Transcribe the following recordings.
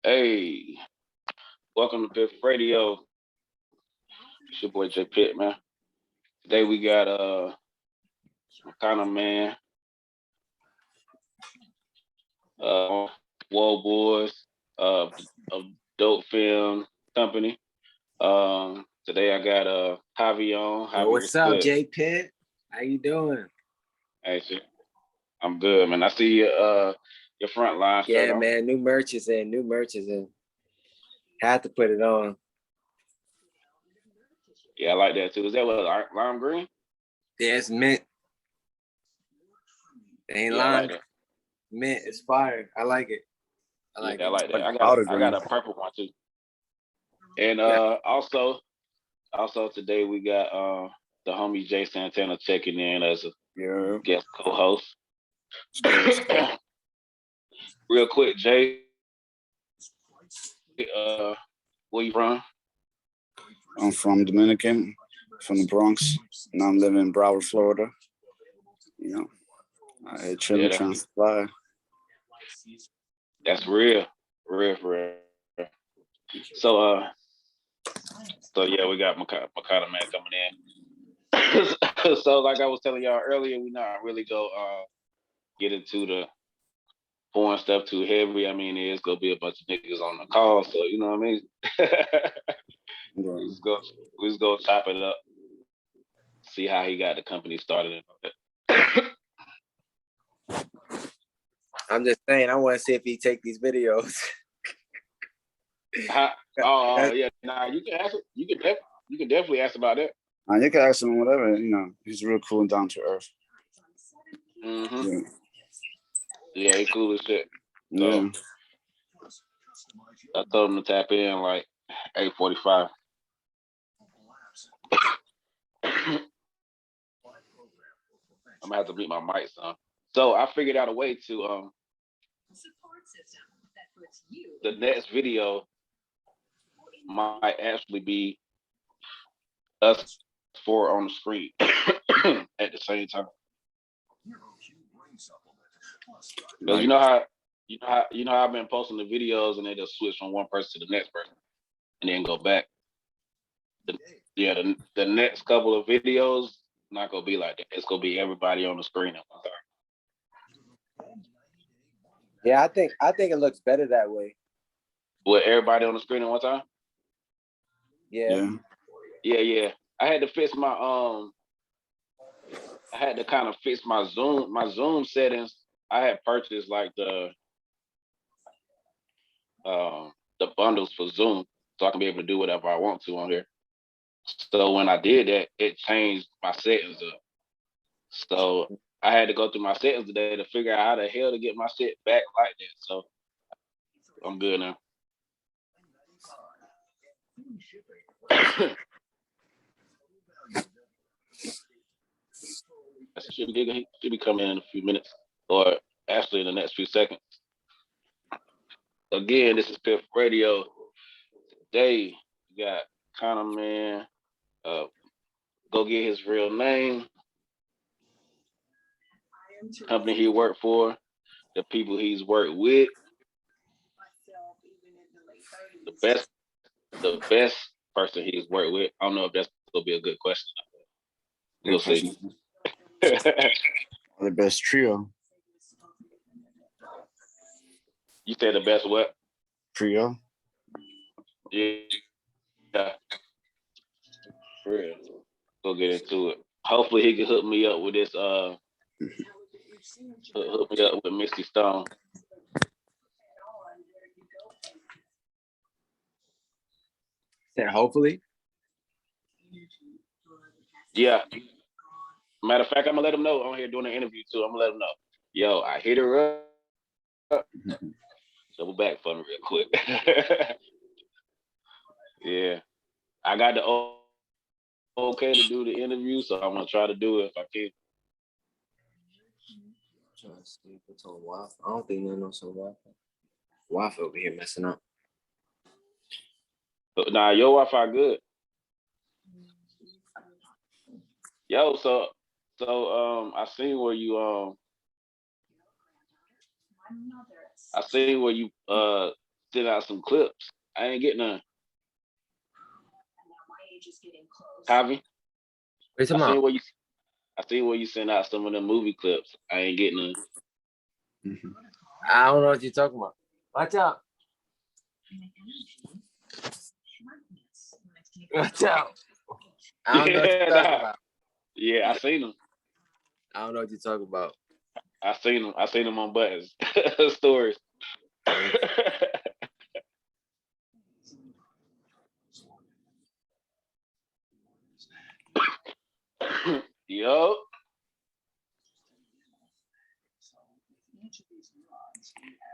Hey, welcome to Piff Radio. It's your boy J Pitt, man. Today we got Macana Man, Wall Boys, of Dope Film Company. Today I got Javi on. Yo, Javi, what's up, good? J Pitt? How you doing? Hey, shit. I'm good, man. I see your front line. Yeah, man. New merch is in. Had to put it on. Yeah, I like that too. Is that what lime green? Yeah, it's mint. It ain't lime. I like that. Mint. It's fire. I like it. I like that. I got a purple one too. And also today we got the homie Jay Santana checking in as a guest co-host. Real quick, Jay, where you from? I'm from Dominican, from the Bronx. Now I'm living in Broward, Florida. You know, I had chilling, trying to fly. That's real. So yeah, we got Macana Man coming in. So like I was telling y'all earlier, we not really go get into the foreign stuff too heavy. I mean, it's gonna be a bunch of niggas on the call, so you know what I mean. We just go chop it up, see how he got the company started. I'm just saying, I want to see if he take these videos. Yeah, nah, you can ask. You can definitely ask about that. You can ask him whatever. You know, he's real cool and down to earth. Mm-hmm. Yeah, he cool as shit. So, yeah. I told him to tap in like 8:45. I'm gonna have to beat my mic, son. So I figured out a way to the next video might actually be us four on the screen at the same time. Because you know how I've been posting the videos and they just switch from one person to the next person and then go back. The next couple of videos not gonna be like that. It's gonna be everybody on the screen at one time. Yeah, I think it looks better that way. With everybody on the screen at one time? Yeah. I had to fix my I had to kind of fix my Zoom settings. I had purchased like the bundles for Zoom so I can be able to do whatever I want to on here. So when I did that, it changed my settings up. So I had to go through my settings today to figure out how the hell to get my shit back like that. So I'm good now. Should be coming in a few minutes, or actually in the next few seconds. Again, this is Piff Radio. Today we got Macana Man. Go get his real name, company he worked for, the people he's worked with, the best person he's worked with. I don't know if that's gonna be a good question. We'll see. The best trio. You said the best what? Trio. Yeah. For real. Go get into it. Hopefully he can hook me up with this hook me up with Misty Stone. Said hopefully. Yeah. Matter of fact, I'm gonna let him know on here doing an interview too. I'm gonna let him know. Yo, I hit her up. Double back for me real quick. Yeah. I got the okay to do the interview, so I'm gonna try to do it if I can. Trying to see if it's on Wi-Fi. I don't think there's no Wi-Fi. Wi-Fi over here messing up. But nah, your Wi-Fi good. Yo, so I seen where you I seen where you sent out some clips. I ain't getting none. Javi, What you I talking seen about? where you I seen where you sent out some of the movie clips. I ain't getting none. Mhm. I don't know what you're talking about. Watch out. Watch out. I don't know what you're Yeah, talking nah. about. Yeah, I seen them. I don't know what you're talking about. I seen them. I seen them on Buttons stories. Yo,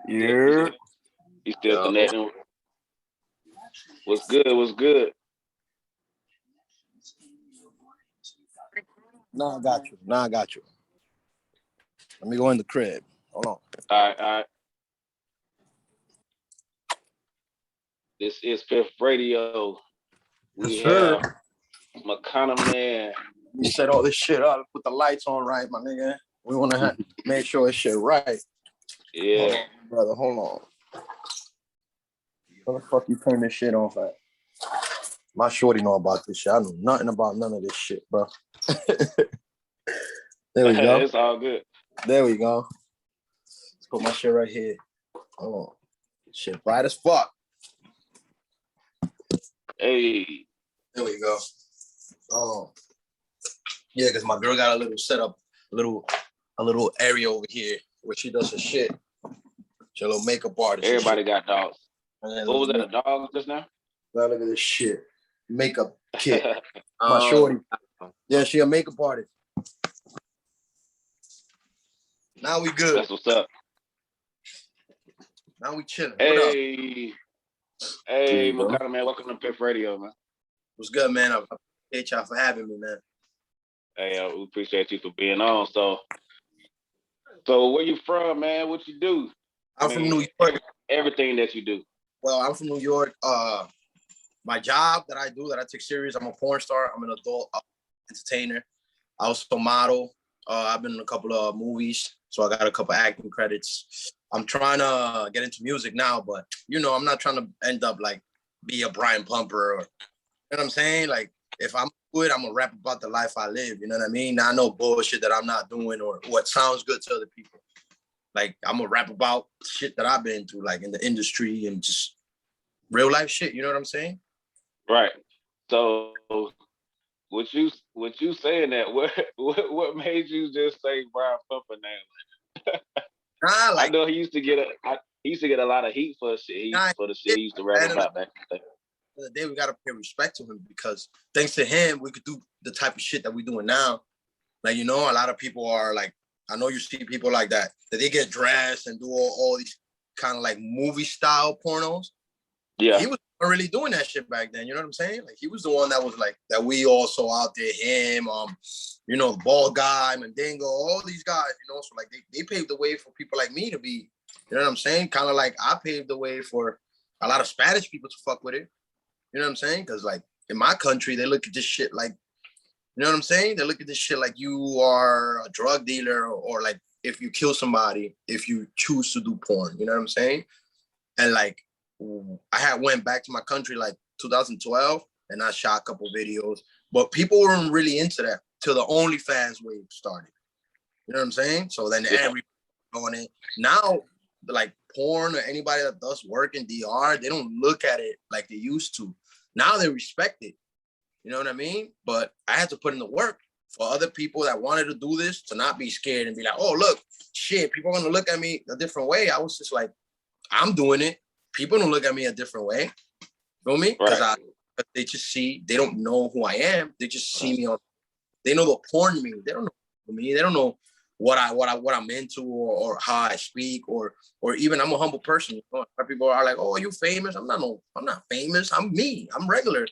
Yeah. he still Yo. connecting. What's good? What's good? Now I got you. Now I got you. Let me go in the crib. Hold on. All right, all right. This is Piff Radio. We Yes, sir. have Macana Man. We set all this shit up. Put the lights on right, my nigga. We want to make sure this shit right. Hold Yeah. on, brother. Hold on. Where the fuck you turn this shit off at? My shorty know about this shit. I know nothing about none of this shit, bro. There we go. It's all good. There we go. Let's put my shit right here. Hold on. Shit bright as fuck. Hey. There we go. Oh. Yeah, because my girl got a little setup, a little area over here where she does her shit. She's a little makeup artist. Everybody got dogs. And What was that, a dog just now? now look at this shit. Makeup kit. My shorty. Yeah, she a makeup artist. Now we good. That's what's up. Now we chilling. What up? Hey. Hey, Macana Man, welcome to Piff Radio, man. What's good, man? I appreciate y'all for having me, man. Hey, we appreciate you for being on. So where you from, man? What you do? I'm from New York. Everything that you do. Well, I'm from New York. My job that I do, that I take serious, I'm a porn star. I'm an adult entertainer. I also model. I've been in a couple of movies, so I got a couple acting credits. I'm trying to get into music now, but I'm not trying to end up like be a Brian Pumper or, you know what I'm saying? Like, if I'm good, I'm gonna rap about the life I live. You know what I mean? Not no bullshit that I'm not doing or what sounds good to other people. Like, I'm gonna rap about shit that I've been through, like in the industry and just real life shit. You know what I'm saying? Right. So what you saying that what made you just say Brian Pumper name? Nah, I like, know he used to get a lot of heat for shit. For the shit he used to rap about back in the day. the day we gotta pay respect to him because thanks to him, we could do the type of shit that we're doing now. Like, a lot of people are like, I know you see people like that they get dressed and do all these kind of like movie style pornos. Yeah. He was really doing that shit back then. You know what I'm saying? Like, he was the one that was like, that we all saw out there, him, the bald guy, Mandingo, all these guys, so like they paved the way for people like me to be, you know what I'm saying? Kind of like I paved the way for a lot of Spanish people to fuck with it. You know what I'm saying? Because like in my country, they look at this shit like, you know what I'm saying? They look at this shit like you are a drug dealer or like if you kill somebody, if you choose to do porn, you know what I'm saying? And like, I went back to my country like 2012 and I shot a couple videos, but people weren't really into that till the OnlyFans wave started. You know what I'm saying? So then everybody on it. Now, like porn or anybody that does work in DR, they don't look at it like they used to. Now they respect it. You know what I mean? But I had to put in the work for other people that wanted to do this to not be scared and be like, oh, look, shit, people are going to look at me a different way. I was just like, I'm doing it. People don't look at me a different way. You know me? Because they just see, they don't know who I am. They just see me they know the porn me. They don't know me. They don't know what I'm into or how I speak or even I'm a humble person. People are like, oh, you famous? I'm not famous. I'm me. I'm regular.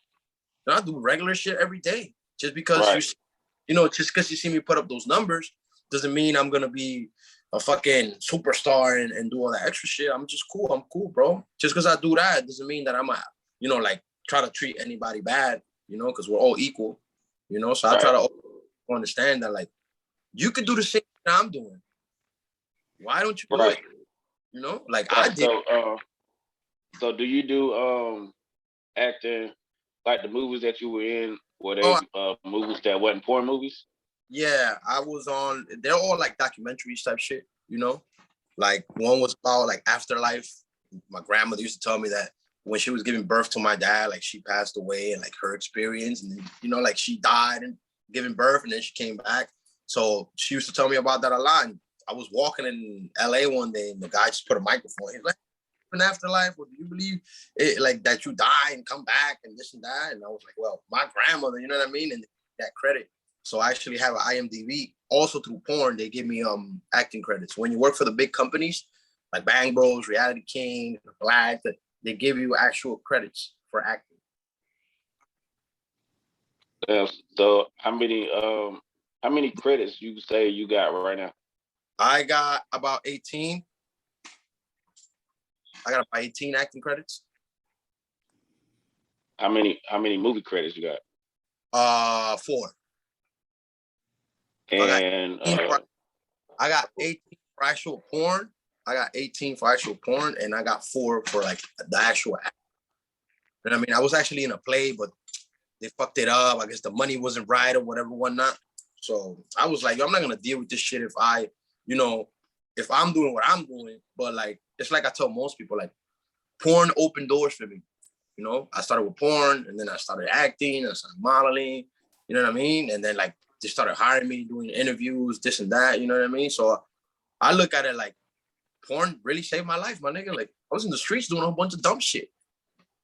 I do regular shit every day. Just because just because you see me put up those numbers doesn't mean I'm gonna be a fucking superstar and do all that extra shit. I'm just cool. I'm cool, bro. Just because I do that doesn't mean that I'm like try to treat anybody bad, because we're all equal, So I try to understand that like you could do the same thing I'm doing. Why don't you do it? You know, like I Right. did. So do you do acting like the movies that you were in? Were Oh, they movies that wasn't porn movies? yeah, I was on. They're all like documentaries type shit. You know, like one was about like afterlife. My grandmother used to tell me that when she was giving birth to my dad, like she passed away and like her experience, and then, you know, like she died and giving birth, and then she came back. So she used to tell me about that a lot. And I was walking in LA one day, and the guy just put a microphone. He's like, "An afterlife? Or do you believe it, like that you die and come back and this and that?" And I was like, "Well, my grandmother, you know what I mean?" And that credit. So I actually have an IMDb. Also through porn, they give me acting credits. When you work for the big companies like Bang Bros, Reality King, Black, they give you actual credits for acting. So how many credits you say you got right now? I got about 18. I got about 18 acting credits. How many movie credits you got? 4. And I got 18 for actual porn. I got 18 for actual porn, and I got 4 for like the actual act. You know what I mean? I was actually in a play, but they fucked it up. I guess the money wasn't right or whatever, whatnot. So I was like, yo, I'm not gonna deal with this shit if I, you know, if I'm doing what I'm doing. But like, it's like I tell most people, like, porn opened doors for me. You know, I started with porn, and then I started acting, I started modeling. You know what I mean? And then like they started hiring me, doing interviews, this and that. You know what I mean? So I look at it like porn really saved my life, my nigga. Like I was in the streets doing a whole bunch of dumb shit,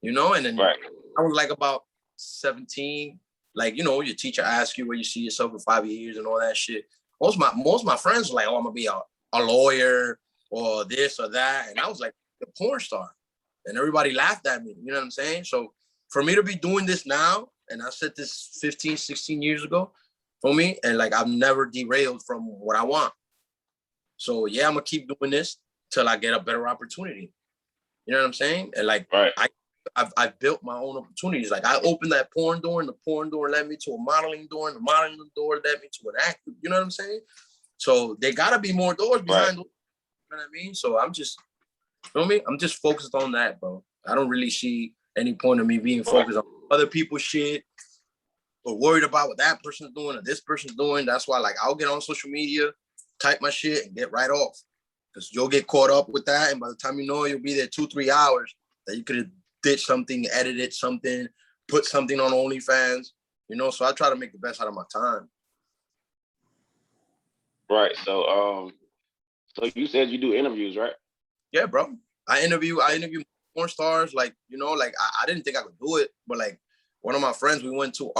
you know. And then right. I was like about 17. Like, you know, your teacher asks you where you see yourself in 5 years and all that shit. Most of my friends were like, "Oh, I'm gonna be a lawyer or this or that," and I was like a porn star, and everybody laughed at me. You know what I'm saying? So for me to be doing this now, and I said this 15, 16 years ago, for me, and like I've never derailed from what I want. So yeah, I'm gonna keep doing this till I get a better opportunity. You know what I'm saying? And like Right. I've built my own opportunities. Like I opened that porn door, and the porn door led me to a modeling door, and the modeling door led me to an act. You know what I'm saying? So there gotta be more doors Right. behind. You know what I mean? So I'm just, you know what I mean? I'm just focused on that, bro. I don't really see any point of me being Right. focused on other people's shit or worried about what that person's doing or this person's doing. That's why, like, I'll get on social media, type my shit, and get right off. Because you'll get caught up with that, and by the time you know it, you'll be there 2-3 hours that you could have did something, edited something, put something on OnlyFans. You know, so I try to make the best out of my time. Right. So you said you do interviews, right? Yeah, bro. I interview porn stars. Like, you know, like I didn't think I could do it, but like one of my friends, we went to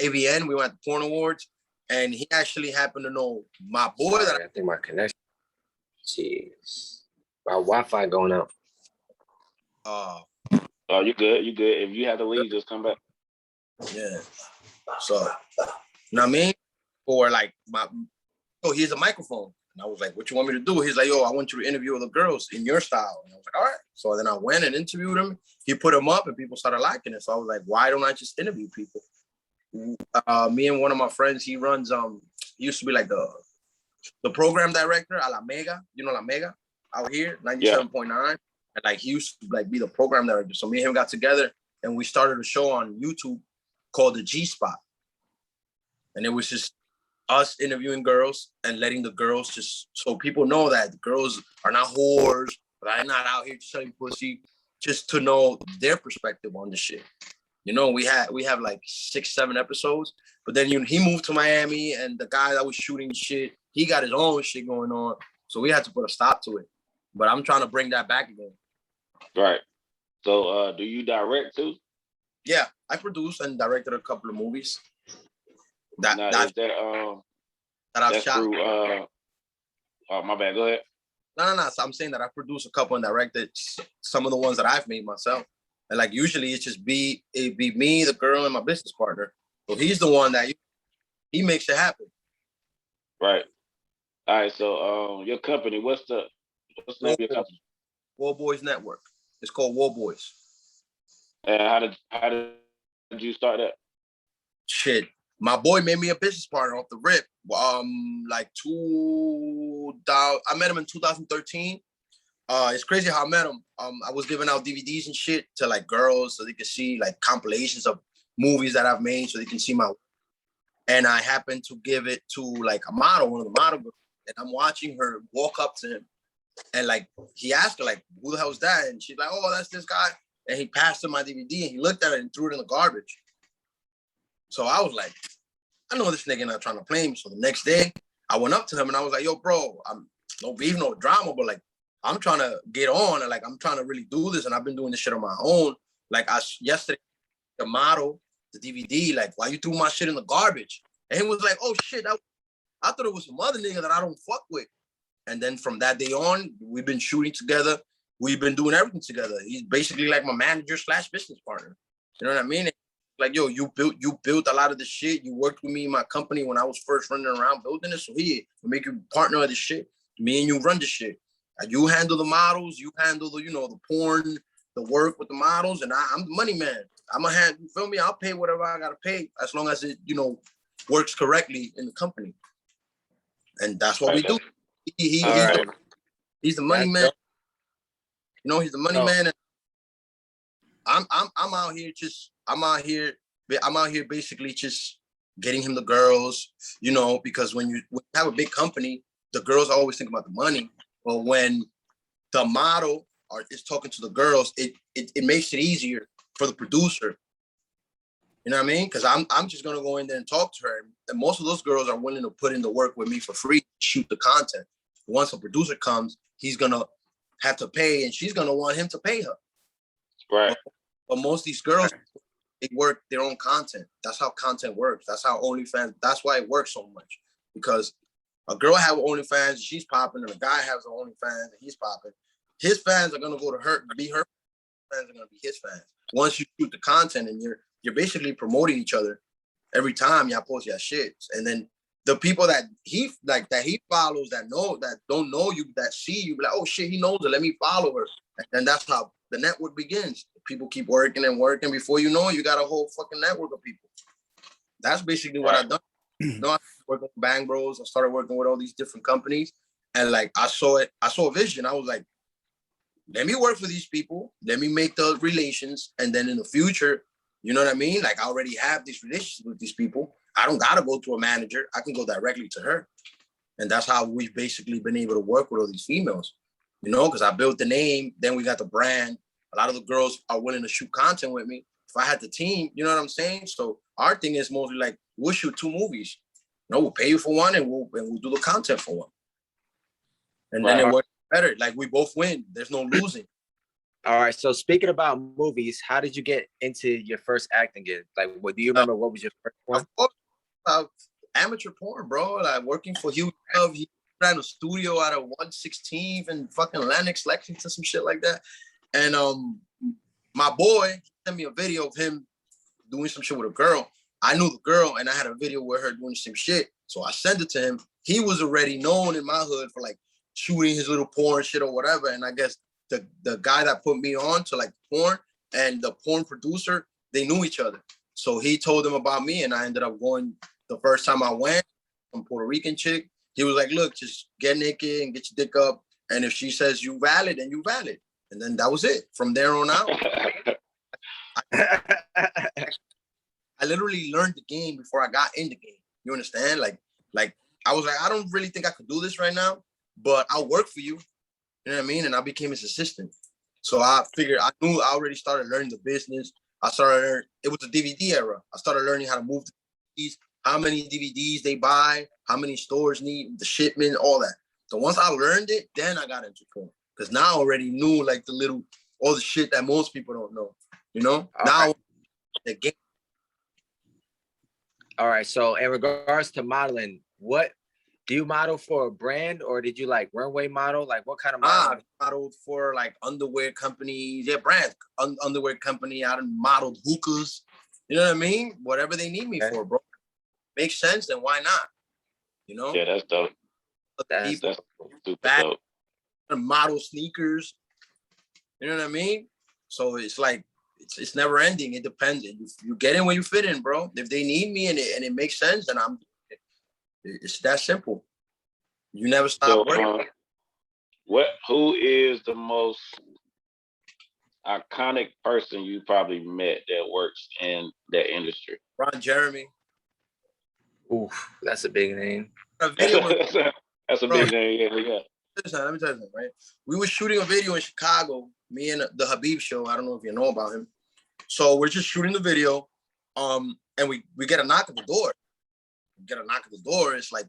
AVN, we went to Porn Awards, and he actually happened to know my boy. Sorry, I think my connection. Jeez, my Wi-Fi going out. Oh, You good? You good? If you have to leave, just come back. yeah. So, you know what I mean? Or like oh, here's a microphone. And I was like, "What you want me to do?" He's like, "Yo, I want you to interview the girls in your style." And I was like, "All right." So then I went and interviewed him. He put them up, and people started liking it. So I was like, "Why don't I just interview people?" Me and one of my friends, he runs he used to be like the program director at La Mega, you know La Mega out here, 97.9. And like he used to like be the program director. So me and him got together and we started a show on YouTube called the G Spot. And it was just us interviewing girls and letting the girls just so people know that the girls are not whores, but I'm not out here selling pussy, just to know their perspective on the shit. You know, we have like 6-7 episodes, but then he moved to Miami, and the guy that was shooting shit, he got his own shit going on, so we had to put a stop to it. But I'm trying to bring that back again. Right. So do you direct too? Yeah, I produced and directed a couple of movies that Now that, is that that I've that's shot. through oh my bad, go ahead. No. So I'm saying that I produced a couple and directed some of the ones that I've made myself. And like usually it's just it be me, the girl, and my business partner. So he's the one that he makes it happen. Right. All right, so your company, what's the name of your company? War Boys Network. It's called War Boys. And how did you start that? Shit. My boy made me a business partner off the rip. Like I met him in 2013. It's crazy how I met him. I was giving out DVDs and shit to like girls so they could see like compilations of movies that I've made so they can see my. And I happened to give it to like a model, one of the model girls, and I'm watching her walk up to him, and like he asked her like, "Who the hell's that?" And she's like, "Oh, that's this guy." And he passed him my DVD, and he looked at it and threw it in the garbage. So I was like, I know this nigga not trying to play me. So the next day, I went up to him and I was like, "Yo, bro, I'm no beef, no drama, but like, I'm trying to get on and like I'm trying to really do this, and I've been doing this shit on my own. Like yesterday, the model, the DVD, like, why you threw my shit in the garbage?" And he was like, "Oh shit, I thought it was some other nigga that I don't fuck with." And then from that day on, we've been shooting together. We've been doing everything together. He's basically like my manager / business partner. You know what I mean? Like, yo, you built a lot of the shit. You worked with me in my company when I was first running around building it. So here, we make you partner of this shit. Me and you run the shit. You handle the models, you handle the, the porn, the work with the models, and I'm the money man. I'm a hand, you feel me? I'll pay whatever I gotta pay as long as it, works correctly in the company. And that's what we do. He's the money man. He's the money man. And I'm out here basically just getting him the girls, because when you have a big company, the girls always think about the money. But when the model is talking to the girls, it makes it easier for the producer. You know what I mean? Because I'm just gonna go in there and talk to her, and most of those girls are willing to put in the work with me for free, shoot the content. Once a producer comes, he's gonna have to pay, and she's gonna want him to pay her. Right. But most of these girls, they work their own content. That's how content works. That's how OnlyFans. That's why it works so much, because a girl have OnlyFans, she's popping, and a guy has an OnlyFans, and he's popping. His fans are gonna go to her, be her fans are gonna be his fans. Once you shoot the content, and you're basically promoting each other every time y'all post your shit, and then the people that he follows that don't know you, that see you, be like, oh shit, he knows her, let me follow her, and that's how the network begins. People keep working and working. Before you know it, you got a whole fucking network of people. That's basically what I've done. I started working with Bang Bros. I started working with all these different companies, and like I saw a vision. I was like, let me work for these people. Let me make the relations, and then in the future, you know what I mean? Like I already have these relationships with these people. I don't gotta go to a manager. I can go directly to her, and that's how we've basically been able to work with all these females. Because I built the name. Then we got the brand. A lot of the girls are willing to shoot content with me. If I had the team, you know what I'm saying? So our thing is mostly like, we'll shoot 2 movies. We'll pay you for one, and we'll do the content for one. And then it works better. Like we both win. There's no losing. All right. So speaking about movies, how did you get into your first acting gig? Like, what do you remember? What was your first one? Amateur porn, bro. Like working for Hugh Love. He ran a studio out of 116th and fucking Lenox, Lexington, some shit like that. And my boy sent me a video of him doing some shit with a girl. I knew the girl, and I had a video with her doing some shit. So I sent it to him. He was already known in my hood for like shooting his little porn shit or whatever. And I guess the guy that put me on to like porn and the porn producer, they knew each other. So he told them about me, and I ended up going. The first time I went, some Puerto Rican chick, he was like, look, just get naked and get your dick up. And if she says you valid, then you valid. And then that was it. From there on out, I literally learned the game before I got in the game. You understand? Like I was like, I don't really think I could do this right now, but I'll work for you. You know what I mean? And I became his assistant. So I figured I knew I already started learning the business. It was a DVD era. I started learning how to move the DVDs, how many DVDs they buy, how many stores need, the shipment, all that. So once I learned it, then I got into porn. Because now I already knew like all the shit that most people don't know. Now the game. All right. So in regards to modeling, what do you model for a brand, or did you like runway model? Like what kind of model? I modeled for like underwear companies, brands, underwear company. I done modeled hookahs. You know what I mean? Whatever they need me for, bro. Makes sense, then why not? Yeah, that's dope. That's super dope. Model sneakers. You know what I mean? So it's like it's never ending. It depends. You get in where you fit in, bro. If they need me and it makes sense, then it's that simple. You never stop working. Who is the most iconic person you probably met that works in that industry? Ron Jeremy. Oof, that's a big name. A video that's a big name. Yeah. Let me tell you something, right? We were shooting a video in Chicago, me and the Habib show. I don't know if you know about him. So we're just shooting the video, and we get a knock at the door. It's like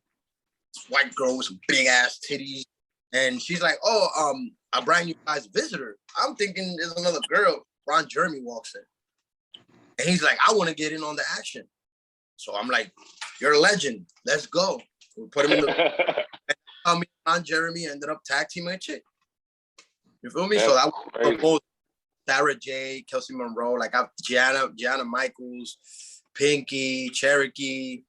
this white girl with some big ass titties, and she's like, "Oh, I bring you guys a visitor." I'm thinking there's another girl. Ron Jeremy walks in, and he's like, "I want to get in on the action." So I'm like, "You're a legend. Let's go." We put him in the. Ron Jeremy ended up tag teaming a chick. You feel me? That's so that crazy. was Sarah J, Kelsey Monroe, like I've Gianna Michaels, Pinky, Cherokee.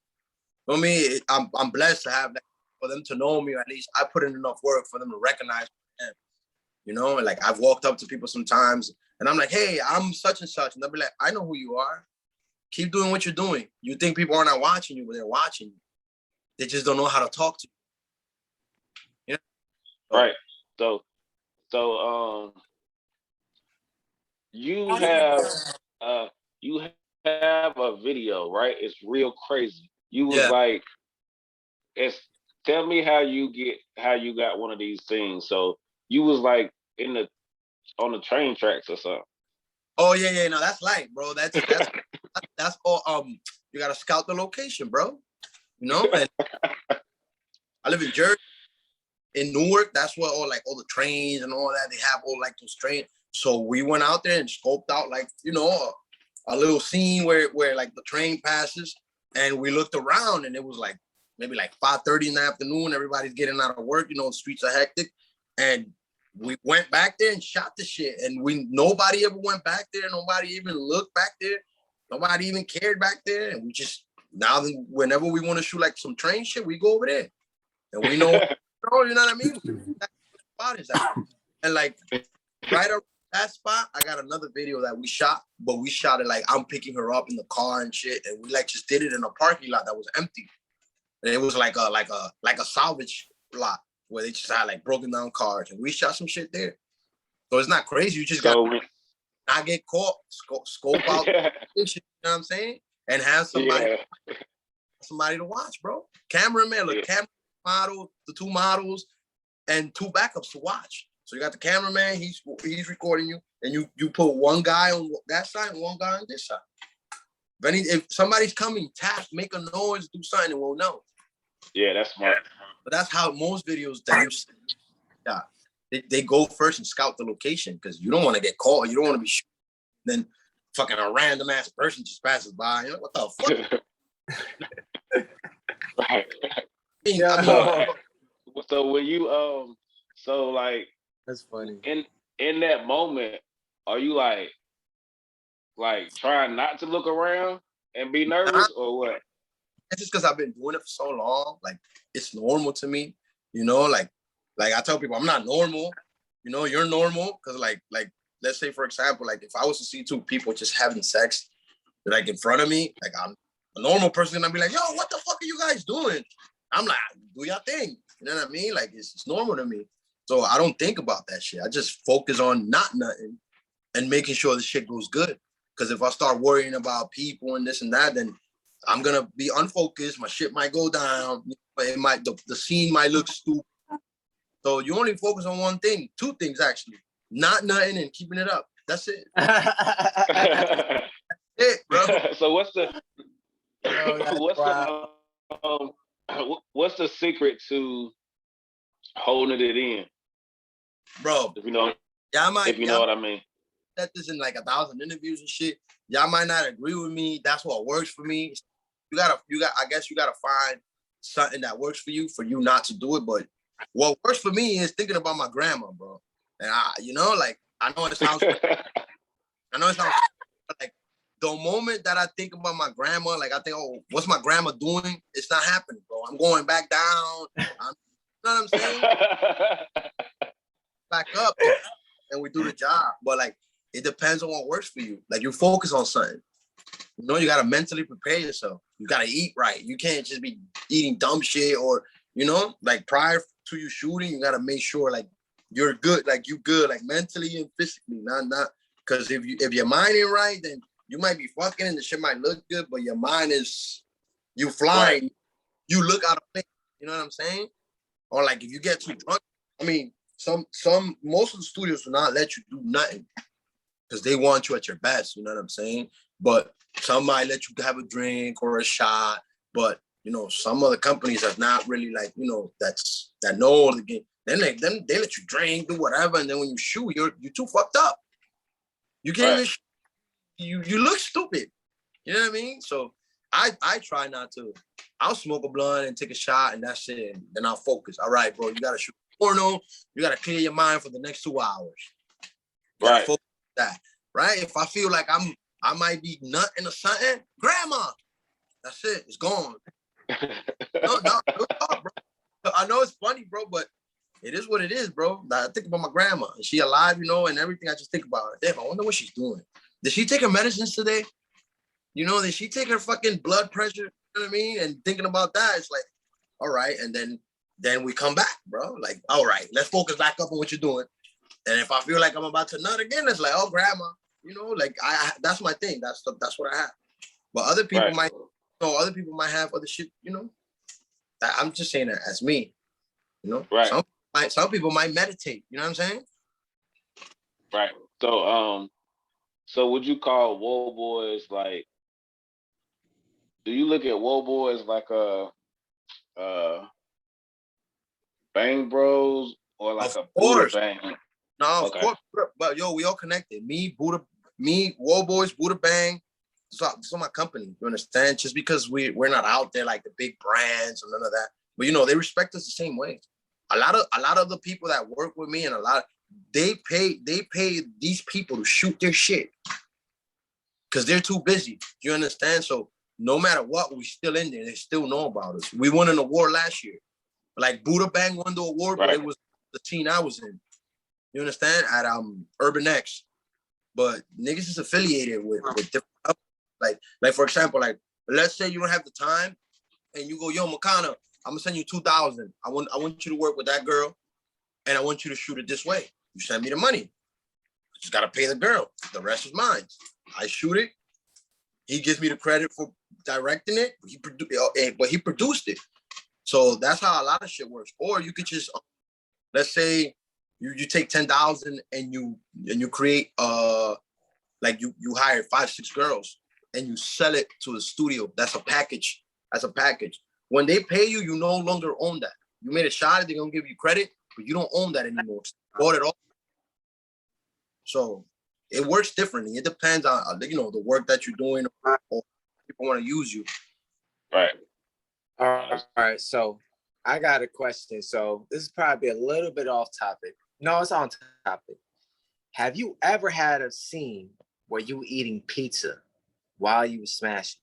For me, I'm blessed to have that, for them to know me. At least I put in enough work for them to recognize me. You know, and like I've walked up to people sometimes and I'm like, "Hey, I'm such and such," and they'll be like, "I know who you are. Keep doing what you're doing. You think people are not watching you, but they're watching you. They just don't know how to talk to you." You know? Right. So you have a video, right? It's real crazy. You was like, tell me how you got one of these things. So you was like on the train tracks or something. Oh yeah. No, that's light, bro. That's all. You gotta scout the location, bro. You know, and I live in Jersey. In Newark, that's where all the trains and all that, they have all like those trains. So we went out there and scoped out a little scene where like the train passes, and we looked around and it was like maybe like 5:30 in the afternoon. Everybody's getting out of work, the streets are hectic. And we went back there and shot the shit. And nobody ever went back there. Nobody even looked back there. Nobody even cared back there. And we just, now whenever we want to shoot like some train shit, we go over there. And we know, you know what I mean? That's what spot is at. And like right around that spot, I got another video that we shot, but we shot it like I'm picking her up in the car and shit. And we like just did it in a parking lot that was empty. And it was like a salvage lot where they just had like broken down cars, and we shot some shit there. So it's not crazy. You just got to not get caught, scope out, you know what I'm saying? And have somebody to watch, bro. Cameraman, look, camera model, the two models, and two backups to watch. So you got the cameraman, he's recording you, and you put one guy on that side and one guy on this side. If somebody's coming, tap, make a noise, do something, and we'll know. Yeah, that's smart. But that's how most videos that you see, they go first and scout the location, because you don't want to get caught. You don't want to be shooting. Then fucking a random ass person just passes by. What the fuck? Right. So when you so like, that's funny. In that moment, are you like trying not to look around and be nervous, or what? It's just because I've been doing it for so long. Like, it's normal to me, like I tell people I'm not normal, you're normal. Because like let's say, for example, like if I was to see two people just having sex like in front of me, like I'm a normal person gonna be like, "Yo, what the fuck are you guys doing?" I'm like, "Do your thing." You know what I mean? Like it's normal to me. So I don't think about that shit. I just focus on not nothing and making sure the shit goes good. Because if I start worrying about people and this and that, then I'm gonna be unfocused. My shit might go down. It might the scene might look stupid. So you only focus on one thing, two things actually: not nothing and keeping it up. That's it. That's it, bro. So what's the Wow. what's the secret to holding it in, bro? If you know what I mean. Said this in like 1,000 interviews and shit. Y'all might not agree with me. That's what works for me. I guess you gotta find something that works for you not to do it. But what works for me is thinking about my grandma, bro. And I know it sounds like the moment that I think about my grandma, like I think, oh, what's my grandma doing? It's not happening, bro. I'm going back down. You know what I'm saying? Back up, and we do the job. But like it depends on what works for you. Like you focus on something. You know, you gotta mentally prepare yourself. You gotta eat right. You can't just be eating dumb shit or, you know, like prior to you shooting, you gotta make sure like you're good, like you good, like mentally and physically, not because if your mind ain't right, then you might be fucking and the shit might look good, but your mind is you flying, you look out of place. You know what I'm saying? Or like if you get too drunk, I mean, most of the studios will not let you do nothing because they want you at your best. You know what I'm saying? But some might let you have a drink or a shot. But you know, some other companies are not really like, you know, that know the game. Then they let you drink, do whatever, and then when you shoot, you're too fucked up. You can't even you look stupid. You know what I mean? So I try not to. I'll smoke a blunt and take a shot and that's it. And then I'll focus. All right, bro, you gotta shoot porno. You gotta clear your mind for the next 2 hours. You gotta focus on that. Right? If I feel like I might be nutting or something, grandma. That's it. It's gone. No, bro. I know it's funny, bro, but it is what it is, bro. I think about my grandma. Is she alive, you know, and everything. I just think about her. Damn, I wonder what she's doing. Did she take her medicines today? You know, did she take her fucking blood pressure? You know what I mean? And thinking about that, it's like, all right. And then we come back, bro. Like, all right, let's focus back up on what you're doing. And if I feel like I'm about to nut again, it's like, oh, grandma, you know, like that's my thing. That's what I have. But other people other people might have other shit, you know. I'm just saying that as me, you know. Right. Some people might meditate. You know what I'm saying? Right. So would you call Whoa Boys like? Do you look at Whoa Boys like Bang Bros or like a Buddha Bang? No, of course. But yo, we all connected. Me, Whoa Boys, Buddha Bang. So my company. You understand? Just because we're not out there like the big brands or none of that. But you know, they respect us the same way. A lot of the people that work with me and they pay these people to shoot their shit because they're too busy. You understand? So no matter what, we still in there. They still know about us. We won an award last year. Like Buddha Bang won the award, but it was the team I was in. You understand? At Urban X. But niggas is affiliated with different companies. Like for example, like let's say you don't have the time and you go, yo, Macana, I'm gonna send you 2,000. I want you to work with that girl and I want you to shoot it this way. You send me the money. I just gotta pay the girl. The rest is mine. I shoot it. He gives me the credit for directing it. But he produced it. So that's how a lot of shit works. Or you could just, let's say you take 10,000 and you create like you hire 5-6 girls and you sell it to a studio. That's a package. When they pay you, you no longer own that. You made a shot, they're gonna give you credit, but you don't own that anymore. Bought it all. So it works differently. It depends on you know, the work that you're doing or people want to use you. Right. All right. So I got a question. So this is probably a little bit off topic. No, it's on topic. Have you ever had a scene where you were eating pizza while you were smashing?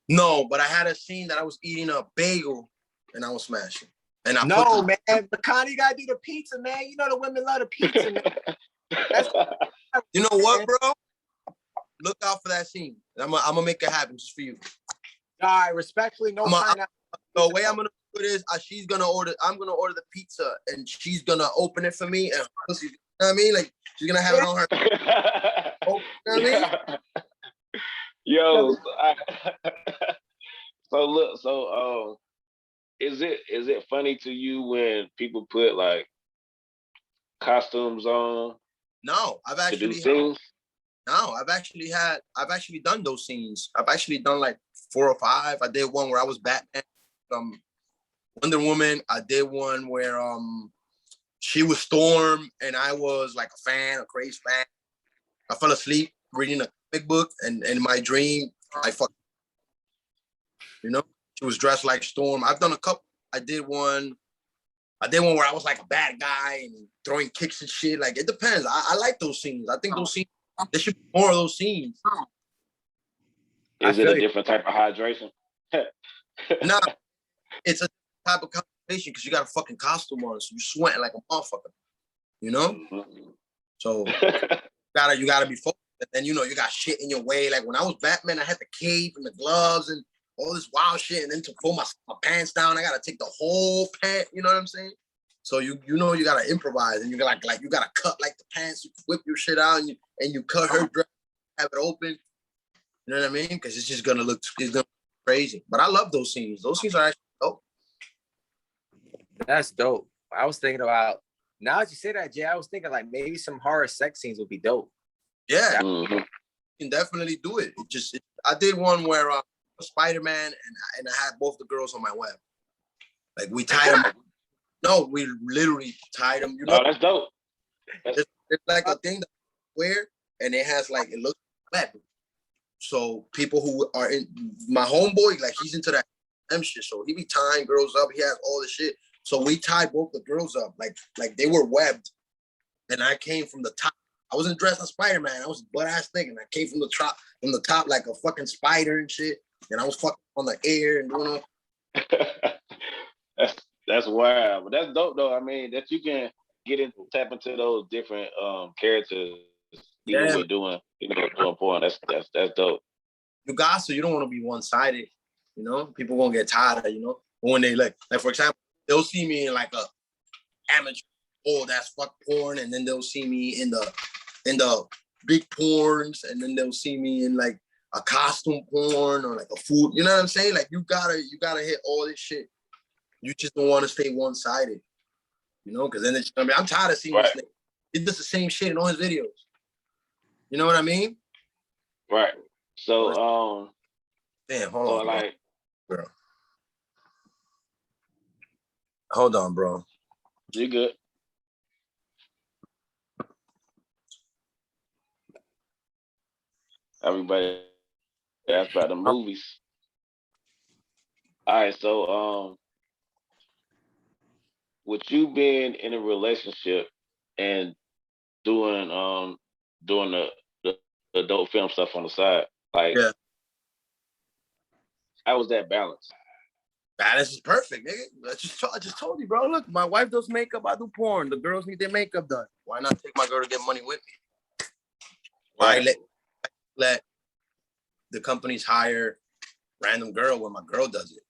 No, but I had a scene that I was eating a bagel and I was smashing. And I man, Macana, you gotta do the pizza, man. You know the women love the pizza, man. You know what, bro? Look out for that scene. I'm gonna make it happen just for you. All right, respectfully, no pineapple. The way I'm gonna do it is, I'm gonna order the pizza and she's gonna open it for me and you know what I mean? Like she's gonna have it on her. You know what I mean? Yo, so is it funny to you when people put like costumes on? No, I've actually done those scenes. I've actually done like 4 or 5. I did one where I was Batman, Wonder Woman. I did one where she was Storm and I was like a crazy fan. I fell asleep reading a comic book and in my dream you know, she was dressed like Storm. I've done a couple. I did one where I was like a bad guy and throwing kicks and shit. Like it depends. I like those scenes. I think those scenes, there should be more of those scenes. Is it a different type of hydration? Nah, it's a type of conversation because you got a fucking costume on, so you're sweating like a motherfucker. You know? Mm-hmm. So you gotta be focused. And then you got shit in your way. Like when I was Batman, I had the cape and the gloves and all this wild shit. And then to pull my pants down, I gotta take the whole pant. You know what I'm saying? So you gotta improvise, and you gotta you gotta cut like the pants. You whip your shit out, and you cut her dress, have it open. You know what I mean? Because it's just gonna look crazy. But I love those scenes. Those scenes are actually dope. That's dope. I was thinking about, now that you say that, Jay, I was thinking like maybe some horror sex scenes would be dope. Yeah, Mm-hmm. you can definitely do it. I did one where Spider-Man and I had both the girls on my web. Like we tied them. No, we literally tied them. Oh, that's dope. It's like a thing that's weird, and it has like, it looks web. So people who are in, my homeboy, like he's into that M shit. So he be tying girls up. He has all the shit. So we tied both the girls up, like they were webbed, and I came from the top. I wasn't dressed as Spider-Man. I was butt ass thinking. I came from the top like a fucking spider and shit. And I was fucking on the air and doing all. That's wild, but that's dope though. I mean, that you can tap into those different characters even with doing porn. That's dope. You got, so you don't want to be one-sided. People gonna get tired of, but when they like for example, they'll see me in like a amateur, oh that's fuck porn, and then they'll see me in the big porns, and then they'll see me in like a costume porn or like a food. You know what I'm saying? Like you gotta hit all this shit. You just don't want to stay one-sided, because then it's gonna be. I'm tired of seeing this nigga. He does the same shit in all his videos. You know what I mean? Right. So damn, hold on, like, bro. Hold on, bro. You good? Everybody asked about the movies. All right, so with you being in a relationship and doing the adult film stuff on the side, like, how was that balance? Balance is perfect, nigga. I just told you, bro. Look, my wife does makeup, I do porn. The girls need their makeup done. Why not take my girl to get money with me? Why let the companies hire random girl when my girl does it?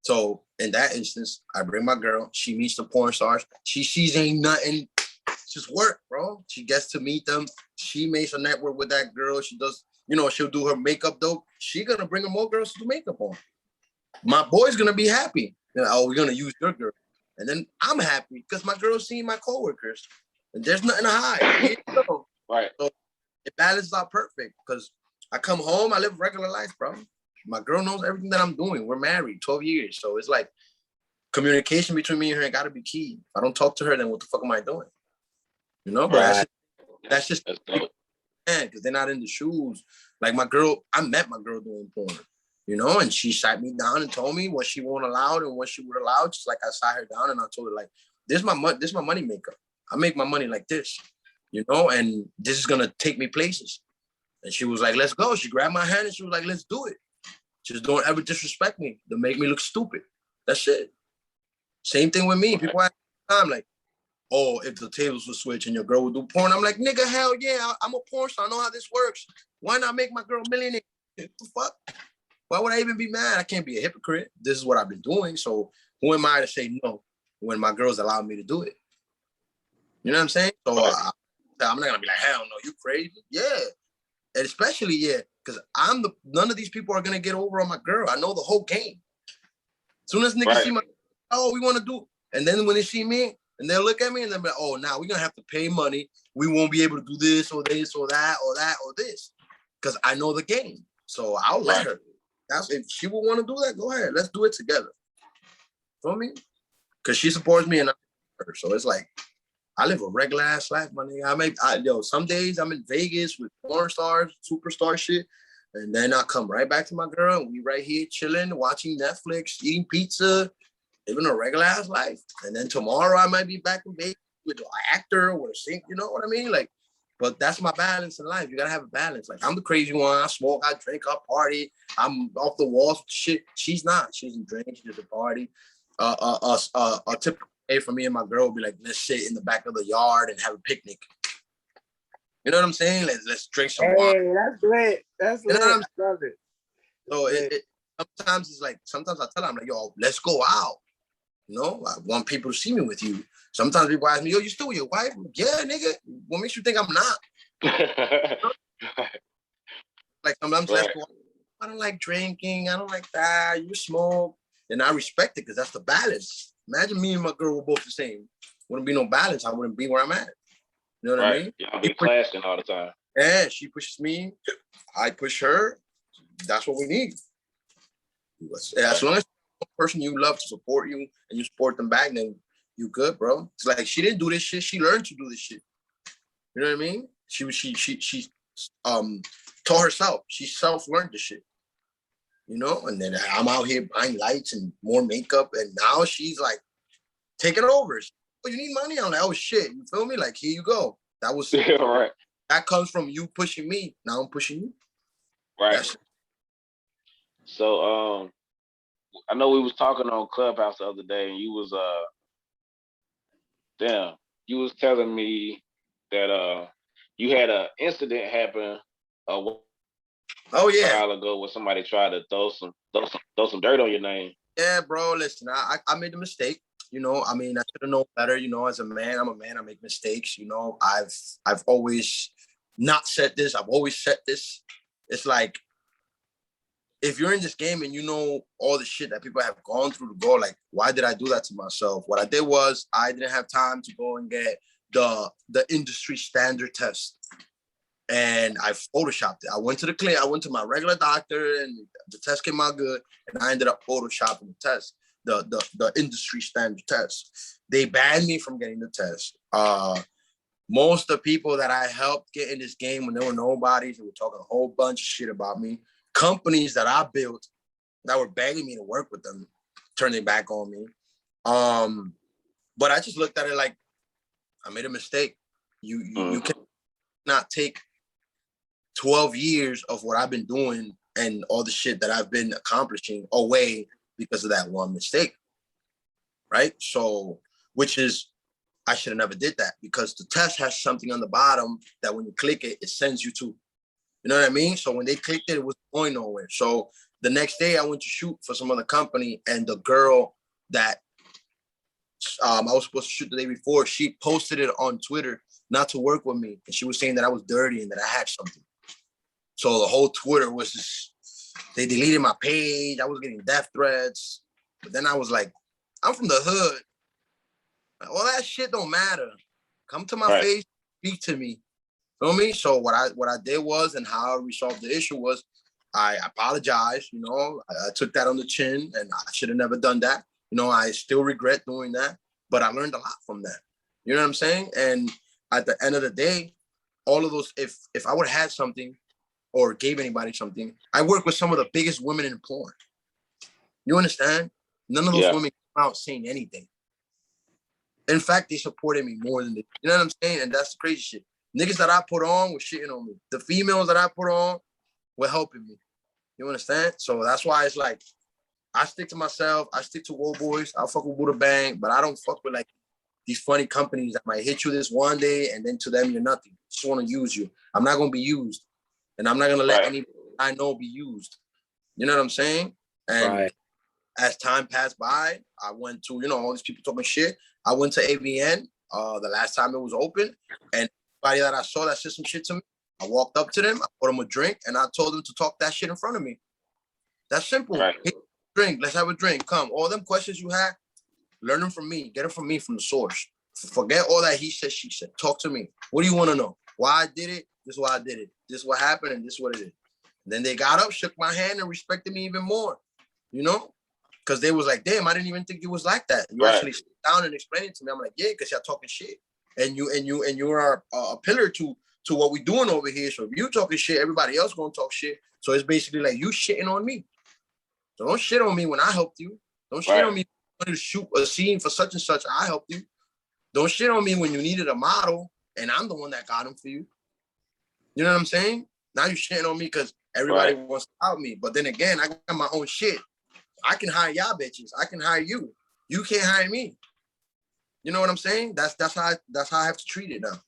So in that instance, I bring my girl. She meets the porn stars. She sees ain't nothing. It's just work, bro. She gets to meet them. She makes a network with that girl. She does, she'll do her makeup dope. She gonna bring her more girls to do makeup on. My boy's gonna be happy. Oh, we're gonna use your girl. And then I'm happy because my girl's seeing my coworkers. And there's nothing to hide. Right. So it balances out perfect because I come home, I live regular life, bro. My girl knows everything that I'm doing. We're married 12 years. So it's like communication between me and her gotta be key. If I don't talk to her, then what the fuck am I doing? But that's just dope. Because they're not in the shoes. Like my girl, I met my girl doing porn, and she sat me down and told me what she won't allow and what she would allow. Just like I sat her down and I told her, like, this is my money maker. I make my money like this, and this is gonna take me places. And she was like, let's go. She grabbed my hand and she was like, let's do it. Just don't ever disrespect me to make me look stupid. That's it. Same thing with me. People ask me all the time, like, oh, if the tables would switch and your girl would do porn, I'm like, nigga, hell yeah, I'm a porn star. I know how this works. Why not make my girl a millionaire? What the fuck? Why would I even be mad? I can't be a hypocrite. This is what I've been doing. So who am I to say no when my girls allow me to do it? You know what I'm saying? So I'm not gonna be like, hell no, you crazy? Yeah. And especially, because none of these people are gonna get over on my girl. I know the whole game. As soon as niggas see my, oh, we want to do, and then when they see me and they'll look at me and they'll be like, oh, now we're gonna have to pay money. We won't be able to do this or this or that or that or this. Because I know the game. So I'll let her. If she would want to do that, go ahead. Let's do it together. Feel me? Because she supports me and I support her. So it's like, I live a regular ass life, my nigga. Some days I'm in Vegas with porn stars, superstar shit. And then I come right back to my girl and we right here chilling, watching Netflix, eating pizza, living a regular ass life. And then tomorrow I might be back in Vegas with an actor or a singer, you know what I mean? Like, but that's my balance in life. You gotta have a balance. Like, I'm the crazy one. I smoke, I drink, I party. I'm off the walls with shit. She's not. She doesn't drink. She doesn't party. A typical day for me and my girl would be like, let's sit in the back of the yard and have a picnic. You know what I'm saying? Let's drink some wine. Hey, that's lit. That's You lit. know what I'm I love it. So sometimes it's like, sometimes I tell them, I'm like, yo, let's go out. You know, I want people to see me with you. Sometimes people ask me, yo, you still with your wife? Like, yeah, nigga. What makes you think I'm not? Like sometimes let's go out. I don't like drinking. I don't like that. You smoke. And I respect it because that's the balance. Imagine me and my girl were both the same. Wouldn't be no balance. I wouldn't be where I'm at. You know what I mean? Y'all be clashing all the time. Yeah, she pushes me. I push her. That's what we need. As long as the person you love to support you and you support them back, then you good, bro. It's like she didn't do this shit. She learned to do this shit. You know what I mean? She taught herself. She self-learned the shit. You know, and then I'm out here buying lights and more makeup, and now she's like taking over. Oh, you need money? I'm like, oh shit, you feel me? Like, here you go. That was Right. That comes from you pushing me. Now I'm pushing you. Right. So I know we was talking on Clubhouse the other day, and you was you was telling me that you had an incident happen a while ago where somebody tried to throw some dirt on your name. Yeah, bro. Listen, I made a mistake. You know, I mean, I should have known better. You know, as a man, I'm a man. I make mistakes. You know, I've always not said this. I've always said this. It's like, if you're in this game and you know all the shit that people have gone through to go, like, why did I do that to myself? What I did was I didn't have time to go and get the industry standard test. And I photoshopped it. I went to my regular doctor, and the test came out good. And I ended up photoshopping the test, the industry standard test. They banned me from getting the test. Most of the people that I helped get in this game when there were nobodies, they were talking a whole bunch of shit about me. Companies that I built that were begging me to work with them, turned their back on me. But I just looked at it like, I made a mistake. You cannot take 12 years of what I've been doing and all the shit that I've been accomplishing away because of that one mistake. Right? So, which is, I should have never did that, because the test has something on the bottom that when you click it, it sends you to. You know what I mean? So when they clicked it, it was going nowhere. So the next day I went to shoot for some other company, and the girl that I was supposed to shoot the day before, she posted it on Twitter not to work with me. And she was saying that I was dirty and that I had something. So the whole Twitter was just, they deleted my page. I was getting death threats. But then I was like, I'm from the hood. All that shit don't matter. Come to my face, speak to me. Feel me? So what I did was, and how I resolved the issue was, I apologized. You know, I took that on the chin, and I should have never done that. You know, I still regret doing that, but I learned a lot from that. You know what I'm saying? And at the end of the day, all of those, if I would have had something or gave anybody something, I work with some of the biggest women in porn. You understand? None of those women came out saying anything. In fact, they supported me more than they, you know what I'm saying? And that's the crazy shit. Niggas that I put on were shitting on me. The females that I put on were helping me. You understand? So that's why it's like, I stick to myself. I stick to Woe Boys. I fuck with Buddha Bang, but I don't fuck with like these funny companies that might hit you this one day and then to them you're nothing. Just want to use you. I'm not gonna be used, and I'm not gonna let anybody I know be used. You know what I'm saying? And as time passed by, I went to, you know, all these people talking shit. I went to AVN the last time it was open, and anybody that I saw that said some shit to me, I walked up to them, I bought them a drink, and I told them to talk that shit in front of me. That's simple. Hey, drink, let's have a drink. Come. All them questions you had, learn them from me. Get them from me, from the source. Forget all that he said, she said. Talk to me. What do you want to know? Why I did it? This is why I did it. This is what happened, and this is what it is. And then they got up, shook my hand, and respected me even more. You know? Because they was like, damn, I didn't even think it was like that. You actually sit down and explain it to me. I'm like, yeah, because y'all talking shit. And you are a pillar to what we doing over here. So if you talking shit, everybody else gonna talk shit. So it's basically like you shitting on me. So don't shit on me when I helped you. Don't shit on me when you shoot a scene for such and such. I helped you. Don't shit on me when you needed a model and I'm the one that got him for you. You know what I'm saying? Now you shitting on me because everybody wants to help me. But then again, I got my own shit. I can hire y'all bitches. I can hire you. You can't hire me. You know what I'm saying? That's how I have to treat it now.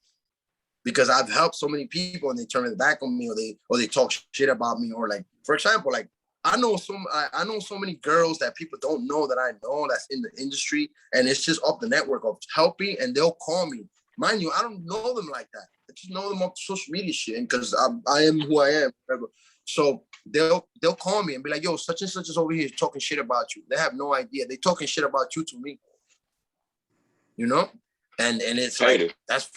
because I've helped so many people and they turn their back on me, or they talk shit about me, or like, for example, like I know so many girls that people don't know that I know that's in the industry, and it's just off the network of helping, and they'll call me. Mind you, I don't know them like that. I just know them off social media shit, and because I am who I am, whatever. So they'll call me and be like, "Yo, such and such is over here talking shit about you." They have no idea. They talking shit about you to me, you know, and it's like that's.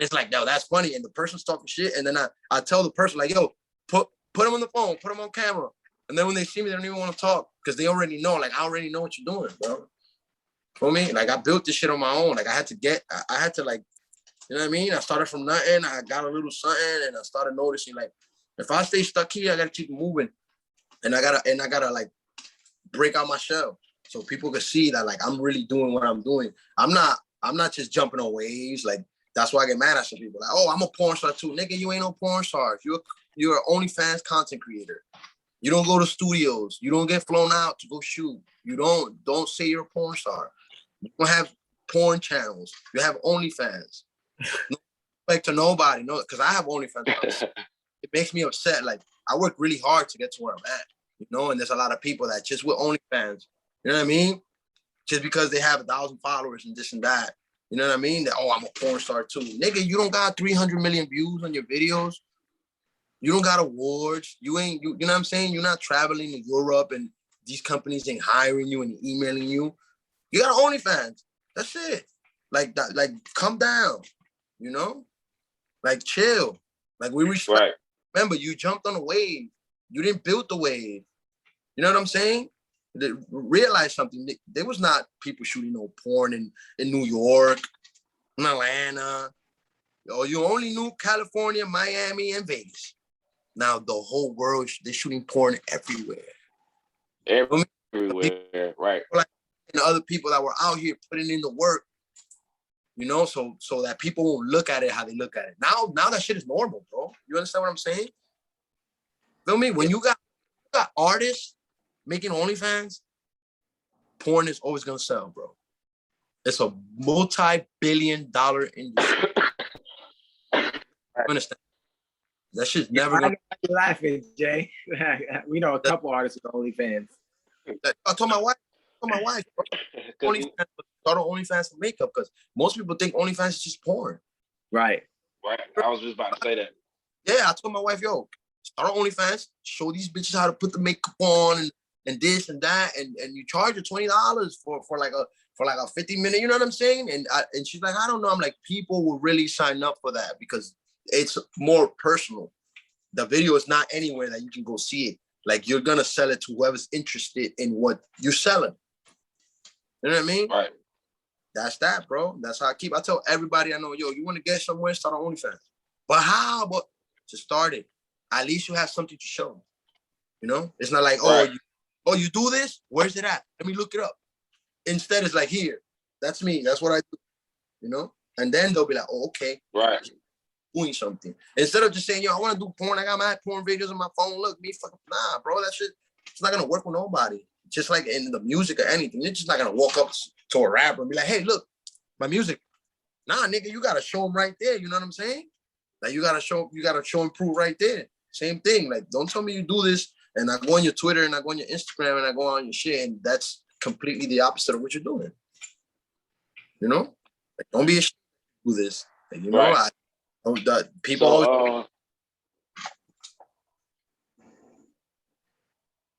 It's like, yo, that's funny. And the person's talking shit. And then I tell the person, like, yo, put them on the phone, put them on camera. And then when they see me, they don't even want to talk because they already know, like, I already know what you're doing, bro. For me, like, I built this shit on my own. Like, I had to, like, you know what I mean? I started from nothing. I got a little something and I started noticing, like, if I stay stuck here, I got to keep moving. And I gotta, like, break out my shell so people can see that, like, I'm really doing what I'm doing. I'm not just jumping on waves, like, that's why I get mad at some people. Like, oh, I'm a porn star too. Nigga, you ain't no porn star. You're an OnlyFans content creator. You don't go to studios. You don't get flown out to go shoot. You don't say you're a porn star. You don't have porn channels. You have OnlyFans. No respect to nobody. No, because I have OnlyFans. It makes me upset. Like, I work really hard to get to where I'm at. You know, and there's a lot of people that just with OnlyFans, you know what I mean? Just because they have 1,000 followers and this and that. You know what I mean? That, oh, I'm a porn star too. Nigga, you don't got 300 million views on your videos. You don't got awards. You know what I'm saying? You're not traveling to Europe and these companies ain't hiring you and emailing you. You got OnlyFans. That's it. Like that, like come down, you know? Like chill. Like we respect. Right. Remember, you jumped on a wave. You didn't build the wave. You know what I'm saying? Realize something. There was not people shooting no porn in New York, in Atlanta. You only knew California, Miami, and Vegas. Now the whole world, they're shooting porn everywhere. Everywhere, right. And the other people that were out here putting in the work, you know, so that people won't look at it how they look at it. Now that shit is normal, bro. You understand what I'm saying? Feel me? When you got artists making OnlyFans, porn is always gonna sell, bro. It's a multi-billion-dollar industry. Understand? That shit's never gonna. You're laughing, Jay. We know a couple artists with OnlyFans. I told my wife. OnlyFans, start on OnlyFans for makeup because most people think OnlyFans is just porn. Right. Right. I was just about to say that. Yeah, I told my wife, yo, start on OnlyFans, show these bitches how to put the makeup on and this and that, and you charge her $20 for like a 50-minute, you know what I'm saying? And she's like, I don't know. I'm like, people will really sign up for that because it's more personal. The video is not anywhere that you can go see it. Like you're gonna sell it to whoever's interested in what you're selling. You know what I mean? Right. That's that, bro. That's how I tell everybody I know, yo, you want to get somewhere, start on OnlyFans. But how? But to start it, at least you have something to show. You know, it's not like, right. You do this? Where's it at? Let me look it up. Instead, it's like, here, that's me. That's what I do. You know? And then they'll be like, oh, okay. Right. Doing something. Instead of just saying, yo, I want to do porn. I got my porn videos on my phone. Look, me fucking, nah, bro, that shit, it's not going to work with nobody. Just like in the music or anything. You're just not going to walk up to a rapper and be like, hey, look, my music. Nah, nigga, you got to show them right there. You know what I'm saying? Like, you got to show and prove right there. Same thing. Like, don't tell me you do this and I go on your Twitter and I go on your Instagram and I go on your shit and that's completely the opposite of what you're doing. You know? Like, don't be ashamed to do this. Like, you know, right. People always.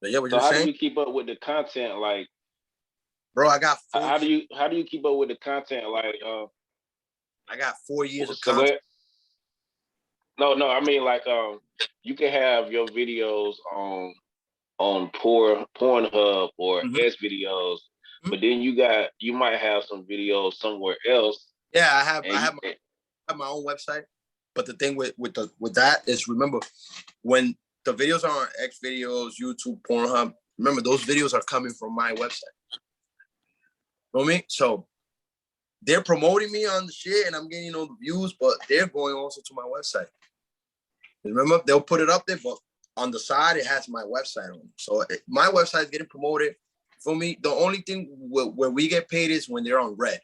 Yeah, what so you're how saying? do you keep up with the content? Like, bro, I got. How do you keep up with the content? Like, I got 4 years of content. No, I mean like, you can have your videos on Pornhub or S videos, but then you might have some videos somewhere else. Yeah, I have my own website. But the thing with that is, remember, when the videos are on X videos, YouTube, Pornhub, remember those videos are coming from my website. You know what I mean? So they're promoting me on the shit and I'm getting the views, but they're going also to my website. Remember, they'll put it up there, but on the side, it has my website on it. So my website is getting promoted. For me, the only thing where we get paid is when they're on red.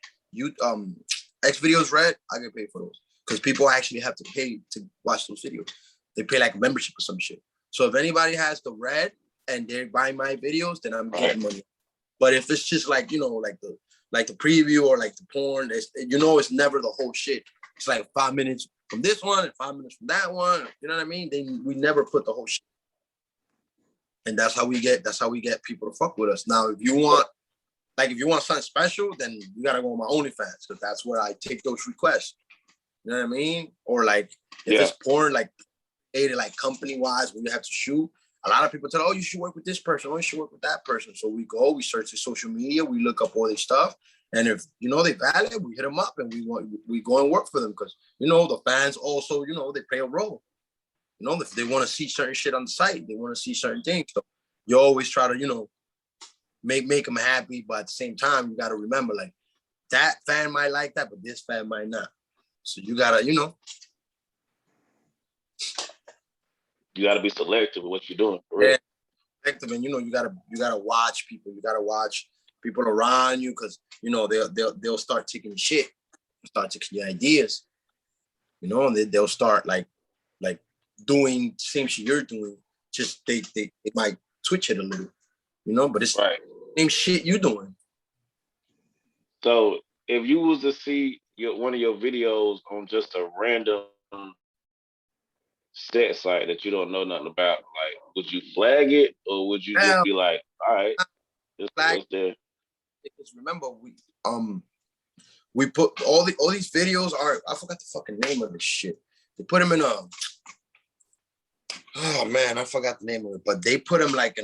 X videos red, I get paid for those. because people actually have to pay to watch those videos. They pay like a membership or some shit. So if anybody has the red and they're buying my videos, then I'm getting money. But if it's just like, you know, like the preview or like the porn, it's never the whole shit. It's like 5 minutes from this one and 5 minutes from that one. You know what I mean? We never put the whole shit. And that's how we get people to fuck with us. Now, if you want something special, then you gotta go on my OnlyFans, because that's where I take those requests. You know what I mean? Or like if it's porn, like like company wise, when you have to shoot, a lot of people tell, oh, you should work with this person, or you should work with that person. So we search the social media, we look up all this stuff, and if they valid, we hit them up and we go and work for them, because the fans also they play a role. If they want to see certain shit on the site, they want to see certain things. So you always try to make them happy, but at the same time, you got to remember, like, that fan might like that, but this fan might not. So you gotta you gotta be selective with what you're doing. Yeah, selective, and you gotta watch people. You gotta watch people around you, because they'll start taking shit, start taking your ideas. And they'll start like doing the same shit you're doing. Just they might twitch it a little, but it's right. Same shit you doing. So if you was to see one of your videos on just a random set site that you don't know nothing about, like, would you flag it, or would you just be like, all right, it's there? Because remember, we put all these videos are, I forgot the fucking name of this shit. They put them in oh man, I forgot the name of it, but they put them like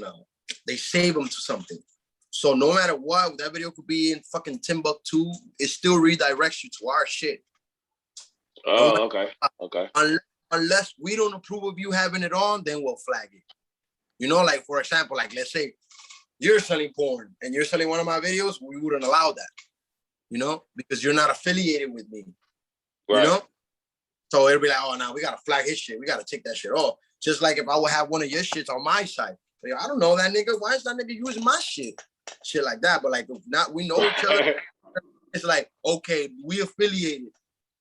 they save them to something. So no matter what, that video could be in fucking Timbuktu, it still redirects you to our shit. Oh, okay. Unless we don't approve of you having it on, then we'll flag it. Like, for example, like, let's say you're selling porn and you're selling one of my videos, we wouldn't allow that, because you're not affiliated with me, right. So it'll be like, oh, now we got to flag his shit. We got to take that shit off. Just like if I would have one of your shits on my site. Like, I don't know that nigga. Why is that nigga using my shit? Shit like that. But like, if not, we know each other. It's like, okay, we affiliated.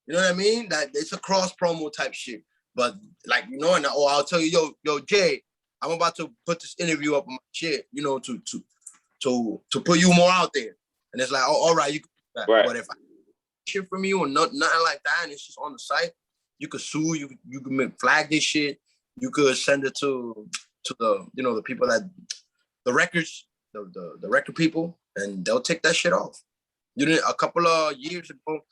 You know what I mean? That it's a cross promo type shit. But like, and I'll tell you, yo, Jay, I'm about to put this interview up on my shit, to put you more out there. And it's like, oh, all right, you can do that. Right. But if I shit from you or nothing like that, and it's just on the site, you could sue, you can flag this shit, you could send it to the the people that the records, the record people, and they'll take that shit off. A couple of years ago,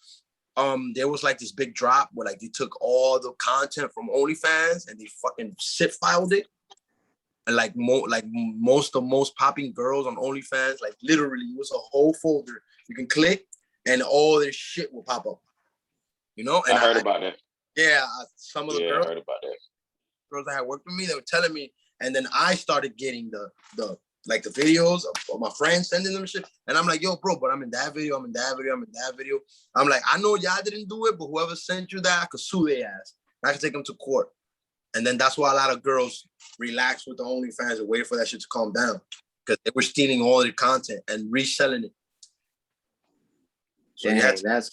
there was like this big drop where like they took all the content from OnlyFans and they fucking zip filed it. And like most popping girls on OnlyFans, like literally it was a whole folder you can click and all this shit will pop up. And I heard about that. Yeah, some of the girls, I heard about that. Girls that had worked with me, they were telling me, and then I started getting the videos of my friends sending them shit, and I'm like, yo, bro, but I'm in that video, I'm in that video. I'm like, I know y'all didn't do it, but whoever sent you that, I could sue their ass. I could take them to court. And then that's why a lot of girls relax with the OnlyFans and wait for that shit to calm down, because they were stealing all their content and reselling it. So that's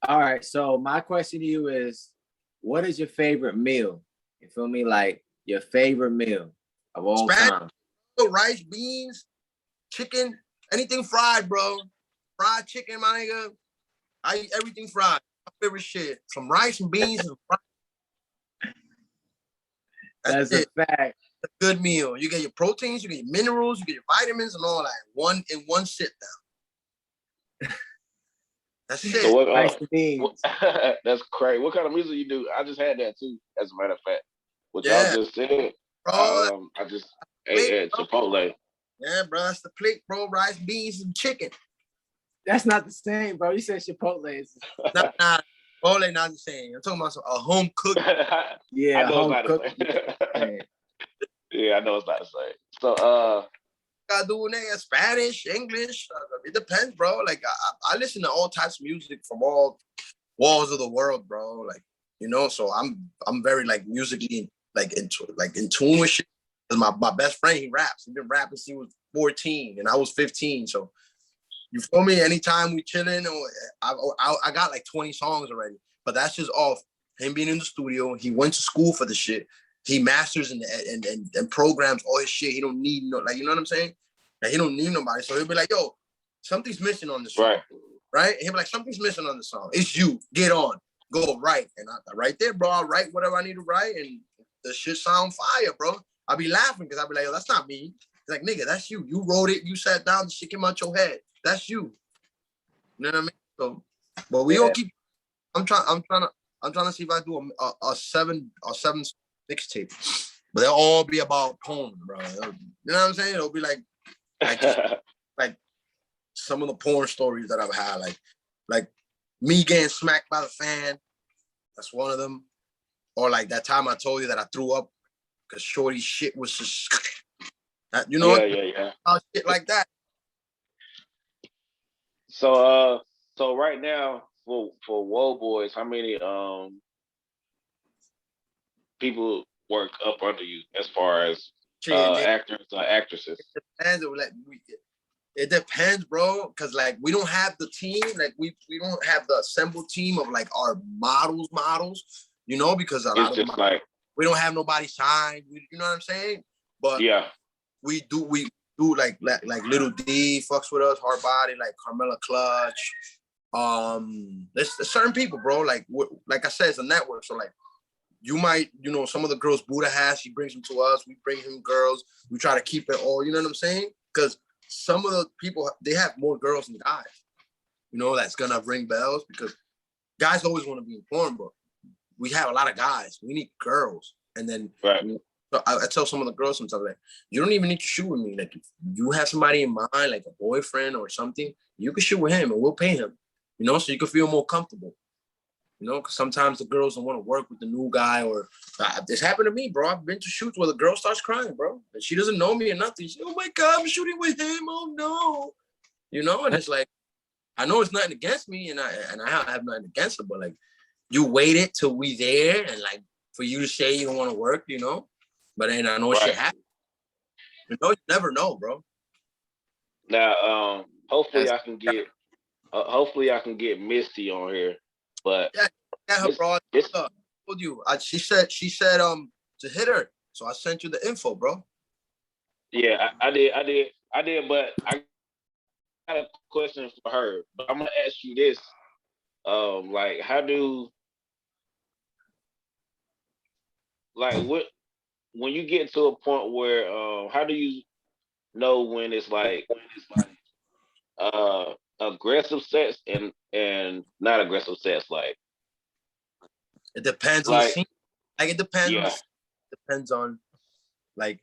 all right. So my question to you is, what is your favorite meal? You feel me? Like your favorite meal of all time. Rice, beans, chicken, anything fried, bro. Fried chicken, my nigga. I eat everything fried. My favorite shit. Some rice and beans and fried. That's a fact. A good meal. You get your proteins, you get your minerals, you get your vitamins and all that in one sit down. That's it. So that's crazy. What kind of music you do? I just had that too, as a matter of fact. What y'all just said. I just ate at Chipotle. Yeah, bro, that's the plate, bro. Rice, beans, and chicken. That's not the same, bro. You said Chipotle. Nah, Chipotle not the same. I'm talking about a home cook. Yeah, home cook. Yeah, I know it's not the same. So, I do Spanish, English. It depends, bro. Like I listen to all types of music from all walls of the world, bro. Like, so I'm very like musically in tune with shit. Cause my best friend, he raps. He's been rapping since he was 14 and I was 15. So you feel me? Anytime we chilling, I got like 20 songs already. but that's just off him being in the studio. He went to school for the shit. He masters and programs all his shit. He don't need no, like, you know what I'm saying? Like, he don't need nobody. So he'll be like, yo, something's missing on the song. Right? He'll be like, something's missing on the song. It's you. Get on. Go write. And I right there, bro. I'll write whatever I need to write. And the shit sound fire, bro. I'll be laughing because I'll be like, yo, that's not me. It's like, nigga, that's you. You wrote it. You sat down. The shit came out your head. That's you. You know what I mean? So, but we don't keep. I'm trying to see if I do a seven mixtape, but they'll all be about porn, bro. You know what I'm saying? It'll be like just, like some of the porn stories that I've had, like me getting smacked by the fan. That's one of them. Or like that time I told you that I threw up because Shorty's shit was just, you know, yeah. Shit like that. So right now for Whoa Boys, how many people work up under you as far as actors or actresses? It depends, bro. Cause like we don't have the team, like we don't have the assembled team of like our models, you know, because a lot of them, like we don't have nobody signed. You know what I'm saying? But yeah, we do like Little D fucks with us, Hard Body, like Carmela Clutch. There's certain people, bro. Like I said, it's a network. So like you might, you know, some of the girls Buddha has, she brings them to us. We bring him girls. We try to keep it all. You know what I'm saying? Because some of the people, they have more girls than guys. You know, that's gonna ring bells because guys always want to be informed, but we have a lot of guys. We need girls. And then so I tell some of the girls sometimes, like, you don't even need to shoot with me. Like, if you have somebody in mind, like a boyfriend or something, you can shoot with him and we'll pay him, you know, so you can feel more comfortable. You know, because sometimes the girls don't want to work with the new guy, or this happened to me, bro. I've been to shoots where the girl starts crying, bro. And she doesn't know me or nothing. She's, oh my God, I'm shooting with him. Oh no. You know, and it's like, I know it's nothing against me, and I have nothing against her, but like, you waited till we there and like for you to say you don't want to work, you know? But then I know shit happens. You know, you never know, bro. Now, hopefully I can get Misty on here. But yeah, bro. I told you. She said to hit her. So I sent you the info, bro. Yeah, I did. But I got a question for her. But I'm gonna ask you this: like, when you get to a point where how do you know when it's like aggressive sex and not aggressive sex? Like, it depends on the scene. Like, it depends. Yeah. Depends on like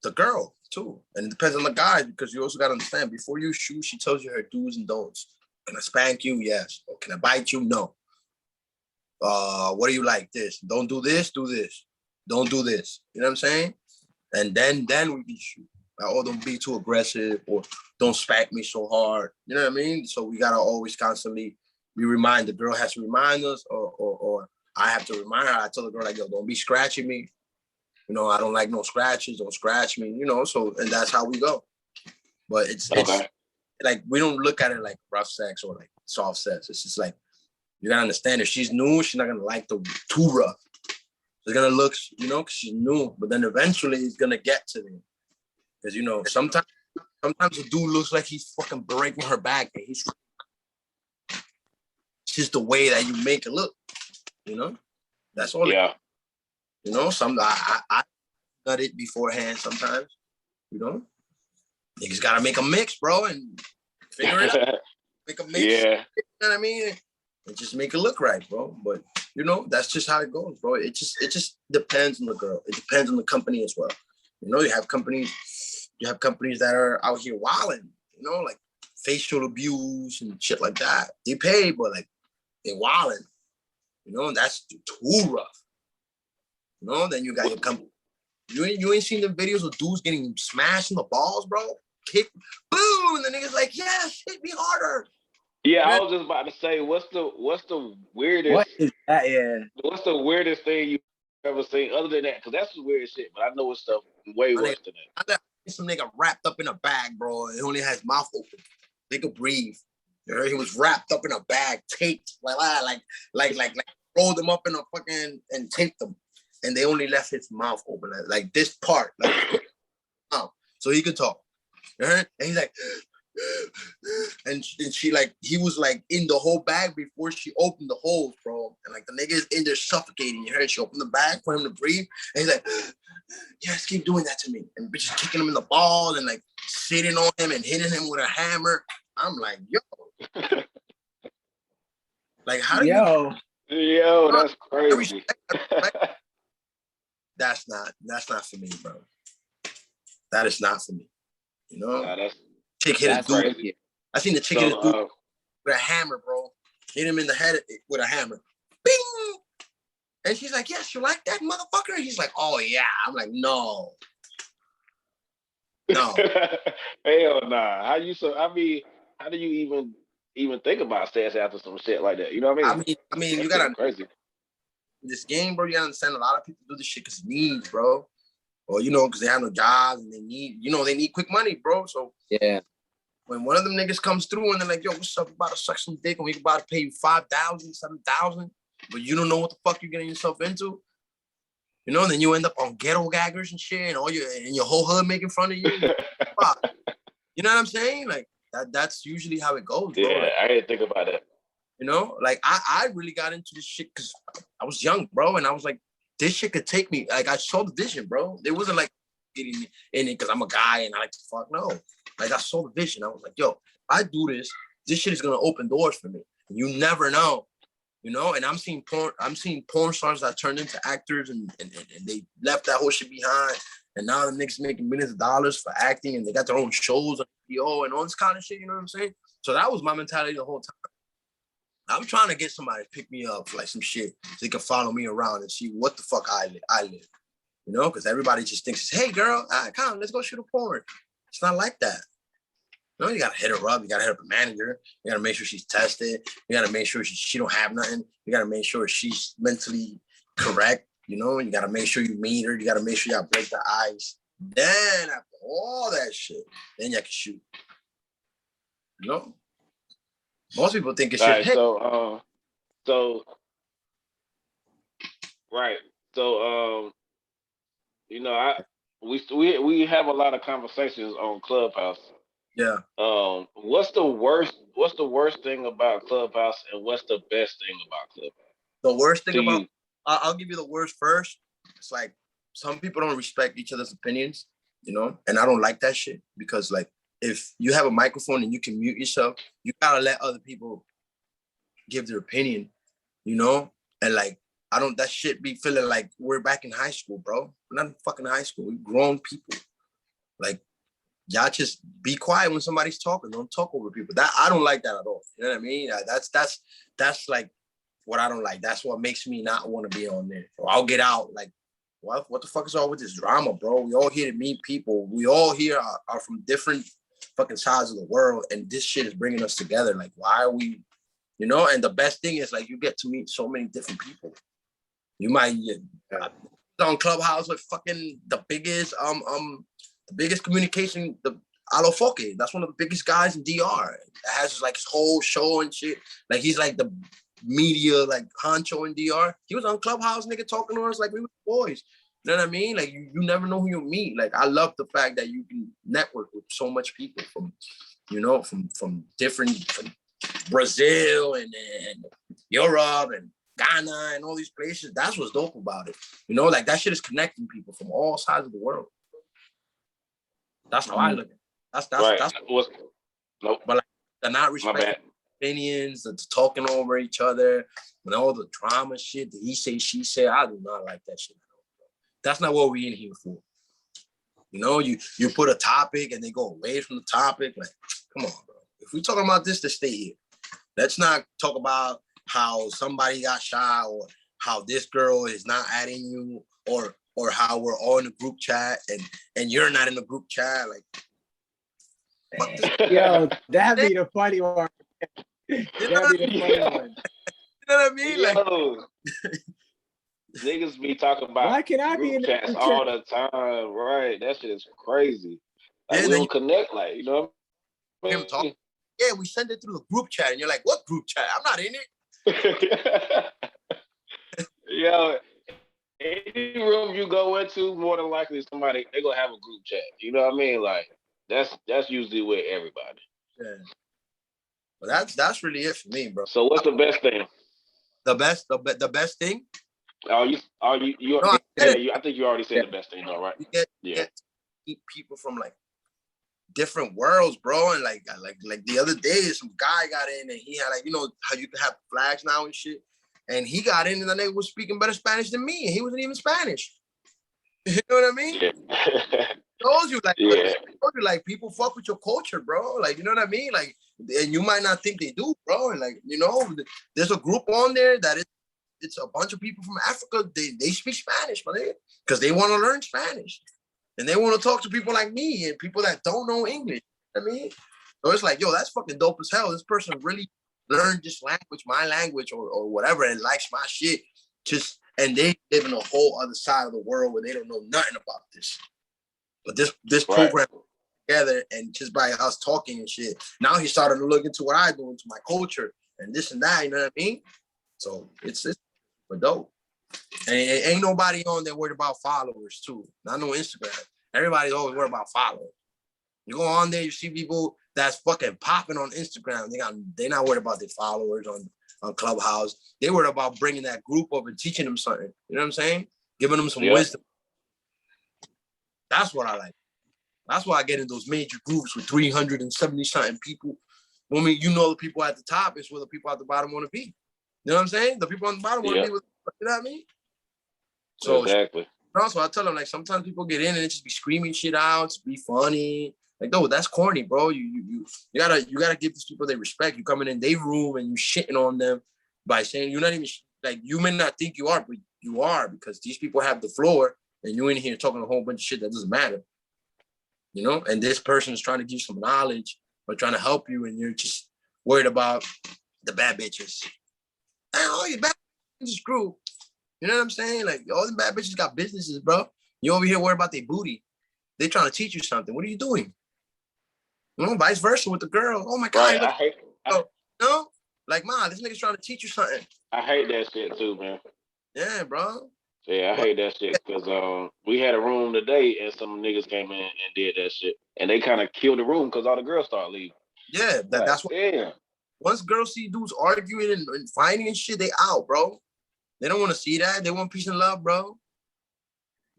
the girl too, and it depends on the guy, because you also got to understand, before you shoot, she tells you her do's and don'ts. Can I spank you? Yes. Or can I bite you? No. What do you like? This. Don't do this. Do this. Don't do this. You know what I'm saying? And then we can shoot. Like, oh, don't be too aggressive, or don't spank me so hard. You know what I mean? So we gotta always constantly be reminded. The girl has to remind us, or I have to remind her. I tell the girl, like, yo, don't be scratching me. You know, I don't like no scratches. Don't scratch me. You know, so, and that's how we go. But it's like, we don't look at it like rough sex or like soft sex. It's just like, you gotta understand, if she's new, she's not gonna like the too rough. It's gonna look, you know, because she's new. But then eventually it's gonna get to them. Because, you know, sometimes a dude looks like he's fucking breaking her back, and it's just the way that you make it look, you know? That's all. Yeah. You know, I got it beforehand sometimes, you know? Niggas gotta make a mix, bro, and figure it out. Make a mix. Yeah. You know what I mean? And just make it look right, bro. But, you know, that's just how it goes, bro. It just depends on the girl. It depends on the company as well. You know, you have companies that are out here wilding, you know, like facial abuse and shit like that. They pay, but like they wilding, you know, and that's too rough. You know, then you got your company. You ain't seen the videos of dudes getting smashed in the balls, bro? Kick, boom, and the nigga's like, yes, hit me harder. Yeah, I was just about to say, what's the weirdest? What is that? Yeah. What's the weirdest thing you ever seen other than that? Because that's the weird shit. But I know it's stuff way worse than that. Some nigga wrapped up in a bag, bro. He only has mouth open. They could breathe. You know, he was wrapped up in a bag, taped like rolled him up in a fucking and taped them, and they only left his mouth open, like this part, like so he could talk. And he's like, and she like, he was like in the whole bag before she opened the holes, bro. And like the nigga is in there suffocating. You heard she opened the bag for him to breathe, and he's like, yes, keep doing that to me. And bitch kicking him in the ball and like sitting on him and hitting him with a hammer. I'm like, yo, like how do Yo, that's crazy. That's not for me, bro. That is not for me. You know, that's chick hit a dude. crazy. I seen the chick hit a dude with a hammer, bro. Hit him in the head with a hammer. Bing! And she's like, yes, you like that, motherfucker? And he's like, oh yeah. I'm like, no. No. Hell nah. How do you even think about sex after some shit like that? You know what I mean? I mean, you gotta crazy. This game, bro, you gotta understand a lot of people do this shit because of needs, bro. Or, you know, because they have no jobs and they need quick money, bro. So yeah. When one of them niggas comes through and they're like, yo, what's up, about to suck some dick and we about to pay you 5,000, 7,000, but you don't know what the fuck you're getting yourself into. You know, and then you end up on ghetto gaggers and shit, and your whole hood making fun of you. You know what I'm saying? Like that's usually how it goes, bro. Yeah, like, I didn't think about that. You know, like I really got into this shit because I was young, bro, and I was like, this shit could take me. Like I saw the vision, bro. It wasn't like getting in it because I'm a guy and I like to fuck. No, like I saw the vision. I was like, yo, if I do this shit is gonna open doors for me. And you never know, you know. And I'm seeing porn stars that turned into actors and they left that whole shit behind. And now the niggas making millions of dollars for acting and they got their own shows on HBO and all this kind of shit. You know what I'm saying? So that was my mentality the whole time. I'm trying to get somebody to pick me up for like some shit so they can follow me around and see what the fuck I live. You know, because everybody just thinks, hey girl, come, let's go shoot a porn. It's not like that. You know, you gotta hit her up, you gotta hit up a manager, you gotta make sure she's tested, you gotta make sure she don't have nothing, you gotta make sure she's mentally correct, you know, you gotta make sure you meet her, you gotta make sure y'all break the ice. Then after all that shit, then you can shoot. You know? Most people think it's right, shit. Right. So you know, we have a lot of conversations on Clubhouse. Yeah. What's the worst thing about Clubhouse and what's the best thing about Clubhouse? The worst thing about I'll give you the worst first. It's like some people don't respect each other's opinions, you know, and I don't like that shit because like if you have a microphone and you can mute yourself, you gotta let other people give their opinion, you know? And like, that shit be feeling like we're back in high school, bro. We're not in fucking high school. We're grown people. Like, y'all just be quiet when somebody's talking. Don't talk over people. That I don't like that at all. You know what I mean? That's like what I don't like. That's what makes me not want to be on there. So I'll get out. Like, what the fuck is all with this drama, bro? We all here to meet people. We all here are from different fucking sides of the world, and this shit is bringing us together. Like, why are we, you know? And the best thing is like you get to meet so many different people. You might on Clubhouse with fucking the biggest communication, the Alofoque. That's one of the biggest guys in DR. It has like his whole show and shit. Like he's like the media like honcho in DR. He was on Clubhouse, nigga, talking to us like we were boys. You know what I mean? Like you never know who you'll meet. Like I love the fact that you can network with so much people from, you know, from different from Brazil and Europe and Ghana and all these places. That's what's dope about it. You know, like that shit is connecting people from all sides of the world. That's how I look at it. That's right. Nope. But like they're not respecting opinions, they're talking over each other, and all the drama shit, the he say, she say. I do not like that shit. That's not what we're in here for. You know, you put a topic and they go away from the topic. Like, come on, bro. If we're talking about this, to stay here. Let's not talk about how somebody got shot or how this girl is not adding you or how we're all in a group chat and you're not in the group chat. Like, yo, that'd be the funny one. That'd be the funny one. You know what I mean? Yo, like, niggas be talking about why can I be in chats all the time, right? That shit is crazy. Like, we don't connect, like, you know what I mean? Yeah, we send it through the group chat, and you're like, what group chat? I'm not in it. Yo, any room you go into, more than likely somebody they gonna have a group chat. You know what I mean? Like that's usually with everybody. Yeah. But that's really it for me, bro. So what's the best thing? The best thing. You No, I get yeah, it. I think you already said Yeah. the best thing though, right? You Yeah. get to meet people from like different worlds, bro. And like the other day, some guy got in and he had like, you know how you can have flags now and shit. And he got in and the nigga was speaking better Spanish than me, and he wasn't even Spanish. You know what I mean? Yeah. Shows you like Yeah. people fuck with your culture, bro. Like, you know what I mean? Like, and you might not think they do, bro. And like, you know, there's a group on there that it's a bunch of people from Africa. They speak Spanish, man, because they want to learn Spanish. And they want to talk to people like me and people that don't know English. You know what I mean? So it's like, yo, that's fucking dope as hell. This person really learned this language, my language, or whatever, and likes my shit. And they live in a whole other side of the world where they don't know nothing about this. But this program together, and just by us talking and shit, now he started to look into what I do, into my culture and this and that. You know what I mean? So it's for dope. And ain't nobody on there worried about followers too. Not no Instagram. Everybody's always worried about followers. You go on there, you see people that's fucking popping on Instagram. They're not worried about their followers on Clubhouse. They worried about bringing that group up and teaching them something. You know what I'm saying? Giving them some wisdom. That's what I like. That's why I get in those major groups with 370 something people. I mean, you know, the people at the top is where the people at the bottom want to be. You know what I'm saying? The people on the bottom want to be with, you know what I mean? So exactly. Also, I tell them, like, sometimes people get in and just be screaming shit out, to be funny. Like, no, that's corny, bro. You gotta give these people their respect. You coming in their room and you shitting on them by saying you're not even like, you may not think you are, but you are, because these people have the floor and you in here talking a whole bunch of shit that doesn't matter. You know, and this person is trying to give you some knowledge or trying to help you, and you're just worried about the bad bitches. And all you bad bitches group. You know what I'm saying? Like, all the bad bitches got businesses, bro. You over here worried about their booty. They trying to teach you something. What are you doing? You know, vice versa with the girl. Oh my God. Right. No? Like, man, this nigga's trying to teach you something. I hate that shit too, man. Yeah, bro. Yeah, I hate that shit because we had a room today and some niggas came in and did that shit, and they kind of killed the room because all the girls started leaving. Yeah, that's what. Yeah. Once girls see dudes arguing and fighting and shit, they out, bro. They don't want to see that. They want peace and love, bro.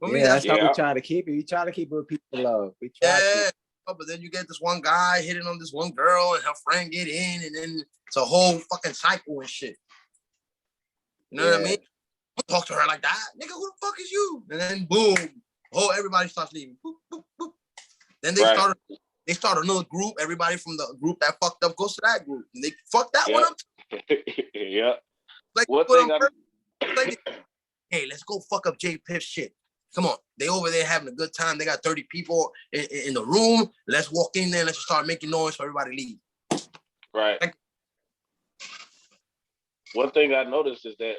That's how we try to keep it. We try to keep it with peace and love. We try to. But then you get this one guy hitting on this one girl and her friend get in, and then it's a whole fucking cycle and shit. You know what I mean? Don't talk to her like that. Nigga, who the fuck is you? And then boom, everybody starts leaving. Boop, boop, boop. Then they start another group. Everybody from the group that fucked up goes to that group. And they fuck that one up. Yeah. Like, hey, let's go fuck up J Piff shit. Come on. They over there having a good time. They got 30 people in the room. Let's walk in there. Let's start making noise so everybody leave. Right. Like, one thing I noticed is that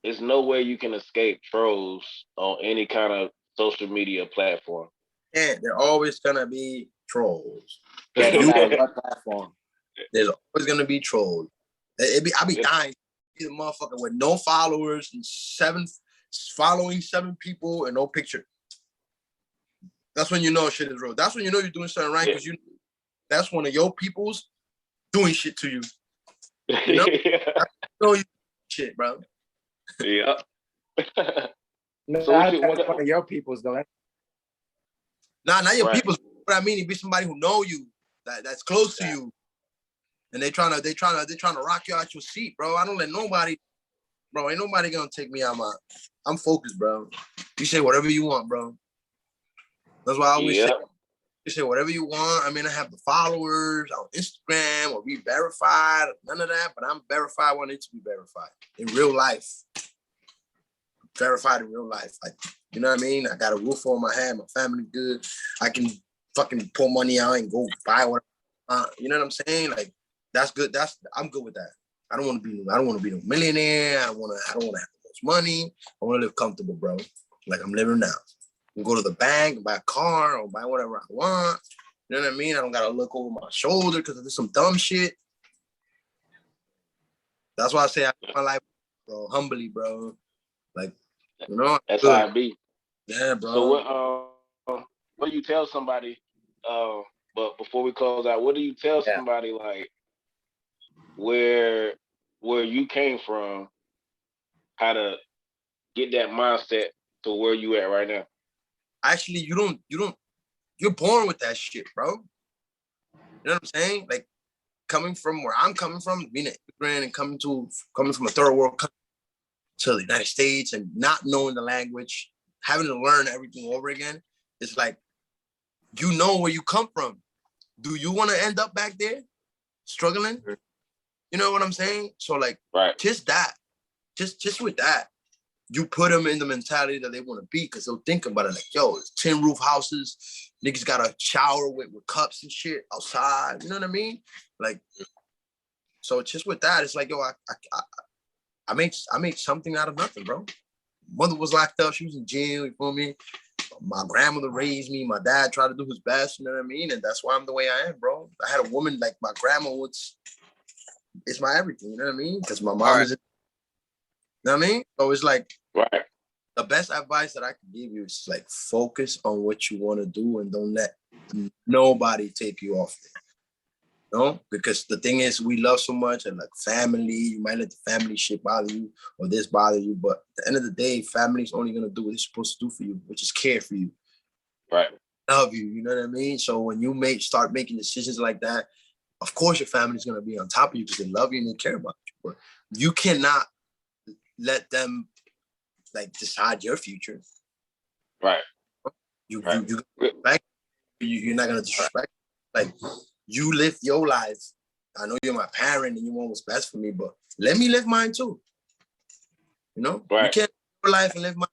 there's no way you can escape trolls on any kind of social media platform. Yeah, they're always gonna be trolls. Yeah, no matter what platform. There's always gonna be trolls. I be dying. Be the motherfucker with no followers and following 7 people and no picture. That's when you know shit is real. That's when you know you're doing something right, because that's one of your people's doing shit to you. You know? You know you shit, bro. Yeah. No, so that's one of your people's though. Nah, not your people's. What I mean, it be somebody who know you, that's close to you, and they trying to rock you out your seat, bro. I don't let nobody, bro. Ain't nobody gonna take me out I'm focused, bro. You say whatever you want, bro. That's why I always say. You say whatever you want. I mean, I have the followers on Instagram or be verified, none of that, but I'm verified when it's to be verified in real life. Verified in real life. Like, you know what I mean? I got a roof over my head, my family good. I can fucking pull money out and go buy whatever. You know what I'm saying? Like, that's good. I'm good with that. I don't want to be no millionaire. I don't want to have the most money. I want to live comfortable, bro. Like I'm living now. I can go to the bank, buy a car, or buy whatever I want. You know what I mean? I don't gotta look over my shoulder because there's some dumb shit. That's why I say I live my life bro. Humbly, bro. Like, you know, That's good. how it be. Yeah, bro. So what do you tell somebody? But before we close out, what do you tell Yeah. somebody like where you came from, how to get that mindset to where you at right now? Actually, you're born with that shit, bro. You know what I'm saying? Like coming from where I'm coming from, being an immigrant and coming from a third world country to the United States and not knowing the language, having to learn everything over again. It's like, you know where you come from. Do you want to end up back there struggling? You know what I'm saying? So like, Right. just with that, you put them in the mentality that they want to be, because they'll think about it like, yo, it's tin roof houses, niggas got a shower with cups and shit outside. You know what I mean? Like, so just with that, it's like, yo, I make something out of nothing, bro. Mother was locked up, she was in jail, you feel me? My grandmother raised me, my dad tried to do his best, you know what I mean? And that's why I'm the way I am, bro. I had a woman like my grandma, it's my everything, you know what I mean? Because my mom is, you know what I mean? So it's like, right. The best advice that I can give you is like, focus on what you want to do and don't let nobody take you off it. You know? Because the thing is, we love so much, and like family, you might let the family shit bother you or this bother you, but at the end of the day, family's only gonna do what it's supposed to do for you, which is care for you. Right. Love you, you know what I mean? So when you start making decisions like that, of course your family's gonna be on top of you because they love you and they care about you. But you cannot let them like decide your future. Right. You're not gonna disrespect. Like, you live your life. I know you're my parent and you want what's best for me, but let me live mine too. You know, right. You can't live your life and live mine.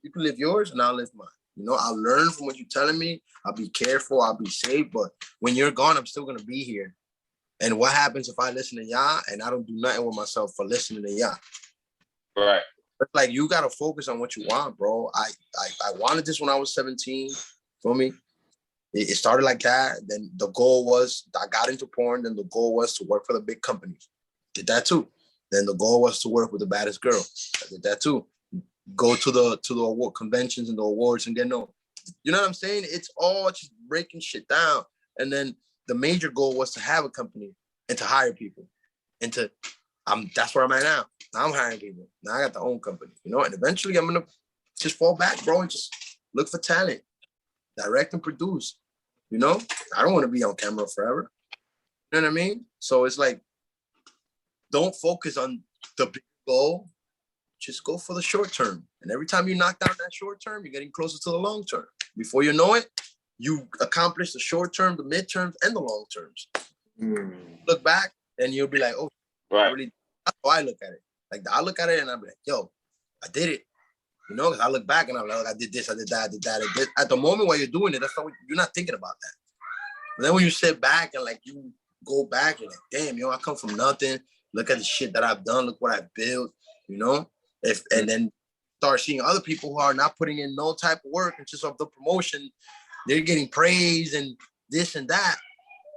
You can live yours and I'll live mine. You know, I'll learn from what you're telling me. I'll be careful. I'll be safe. But when you're gone, I'm still gonna be here. And what happens if I listen to y'all and I don't do nothing with myself for listening to y'all? Right. But like, you gotta focus on what you want, bro. I wanted this when I was 17. For me, it started like that. Then the goal was, I got into porn. Then the goal was to work for the big companies. Did that too. Then the goal was to work with the baddest girl. I did that too. Go to the award conventions and the awards and get known. You know what I'm saying? It's all just breaking shit down. And then the major goal was to have a company and to hire people. And that's where I'm at now. Now I'm hiring people. Now I got the own company, you know, and eventually I'm gonna just fall back, bro, and just look for talent, direct and produce. You know, I don't want to be on camera forever. You know what I mean? So it's like, don't focus on the big goal. Just go for the short term. And every time you knock down that short term, you're getting closer to the long term. Before you know it, you accomplish the short term, the midterms, and the long terms. Look back and you'll be like, oh, right. Really, that's how I look at it. Like, I look at it and I'm like, yo, I did it. You know, because I look back and I'm like, I did this, I did that, I did that, I did. At the moment while you're doing it, you're not thinking about that. But then when you sit back and like you go back, you're like, damn, yo, I come from nothing. Look at the shit that I've done. Look what I've built. You know, and then start seeing other people who are not putting in no type of work and just of the promotion, they're getting praise and this and that.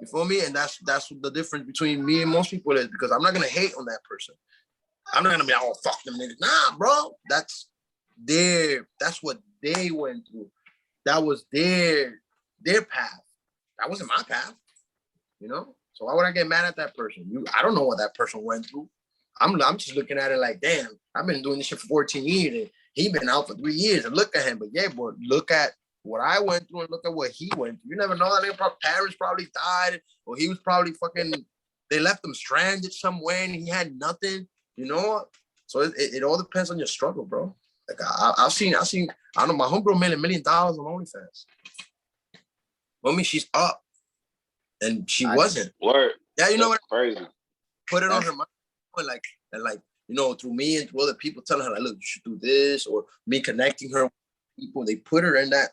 You feel me? And that's the difference between me and most people is, because I'm not gonna hate on that person. I'm not gonna be, oh, fuck them niggas. Nah, bro. That's what they went through. That was their path. That wasn't my path. You know? So why would I get mad at that person? I don't know what that person went through. I'm just looking at it like, damn, I've been doing this shit for 14 years and he been out for 3 years, and look at him. But yeah, boy, look at what I went through and look at what he went through. You never know. That parents probably died, or he was probably they left him stranded somewhere and he had nothing, you know? So it all depends on your struggle, bro. Like I've seen, I know my homegirl made $1 million on OnlyFans. Homie, she's up. And she wasn't. Word. Yeah, you know what? Crazy. Put it on her mind. Like, you know, through me and through other people telling her, like, look, you should do this, or me connecting her with people. They put her in that,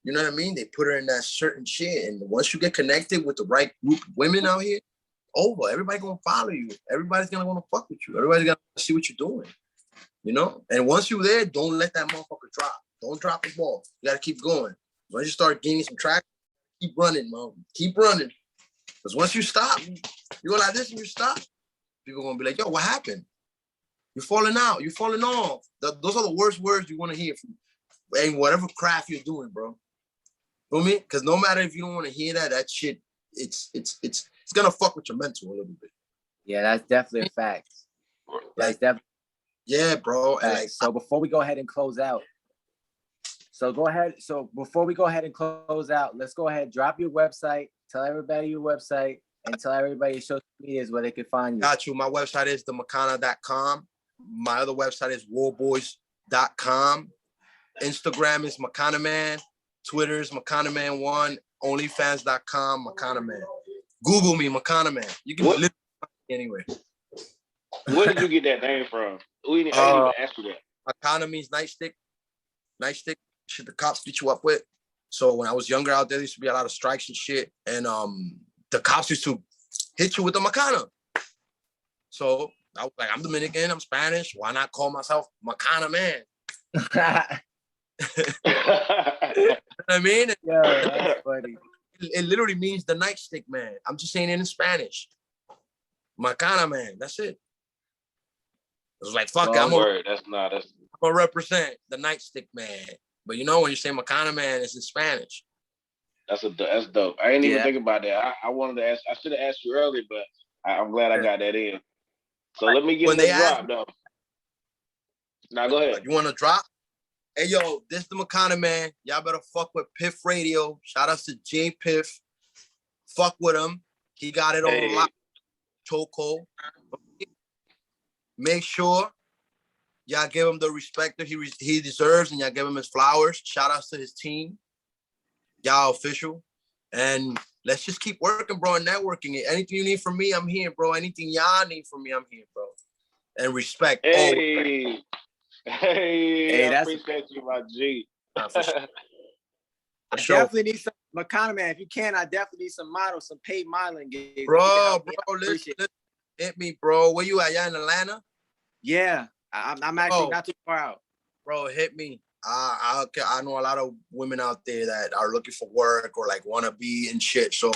you know what I mean? They put her in that certain shit. And once you get connected with the right group of women out here, over. Everybody gonna follow you. Everybody's gonna want to fuck with you. Everybody's gonna see what you're doing. You know? And once you're there, don't let that motherfucker drop. Don't drop the ball. You gotta keep going. Once you start gaining some traction, keep running, man. Keep running. Because once you stop, you go like this and you stop, people are gonna be like, yo, what happened? You're falling out. You're falling off. Those are the worst words you want to hear from and whatever craft you're doing, bro. You know me? Because no matter if you don't want to hear that shit, it's gonna fuck with your mental a little bit. Yeah, that's definitely a fact. That's definitely. Yeah, bro. And like, so before we go ahead and close out, before we go ahead and close out, let's go ahead, drop your website, tell everybody your website, and tell everybody your social medias where they can find you. Got you. My website is themacana.com. My other website is warboys.com. Instagram is Macana Man. Twitter is Macana Man 1. Onlyfans.com, Macana Man. Google me, Macana Man. You can literally find me anywhere. Where did you get that name from? I didn't even ask you that. Macana means nightstick. Nightstick, shit the cops beat you up with. So when I was younger out there used to be a lot of strikes and shit. And the cops used to hit you with the Macana. So I was like, I'm Dominican, I'm Spanish. Why not call myself Macana Man? You know what I mean? Yeah, that's funny. It literally means the nightstick man. I'm just saying it in Spanish. Macana Man. That's it. It was like, fuck it. I'm gonna represent the nightstick man. But you know, when you say Macana Man, it's in Spanish. That's dope. I ain't even think about that. I wanted to ask. I should have asked you earlier, but I'm glad I got that in. So let me get the drop though. Now go ahead. You want to drop? Hey yo, this is the Macana Man. Y'all better fuck with Piff Radio. Shout out to J Piff. Fuck with him. He got it on lock. Choco. Make sure y'all give him the respect that he deserves, and y'all give him his flowers. Shout outs to his team. Y'all official. And let's just keep working, bro, and networking. Anything you need from me, I'm here, bro. Anything y'all need from me, I'm here, bro. And respect. Hey, I appreciate you, my G. For sure. I definitely need some Macana Man. If you can, I definitely need some models, some paid modeling gigs. Bro, listen, hit me, bro. Where you at? Y'all in Atlanta? Yeah, I'm actually not too far out. Bro, hit me. I know a lot of women out there that are looking for work or like want to be and shit. So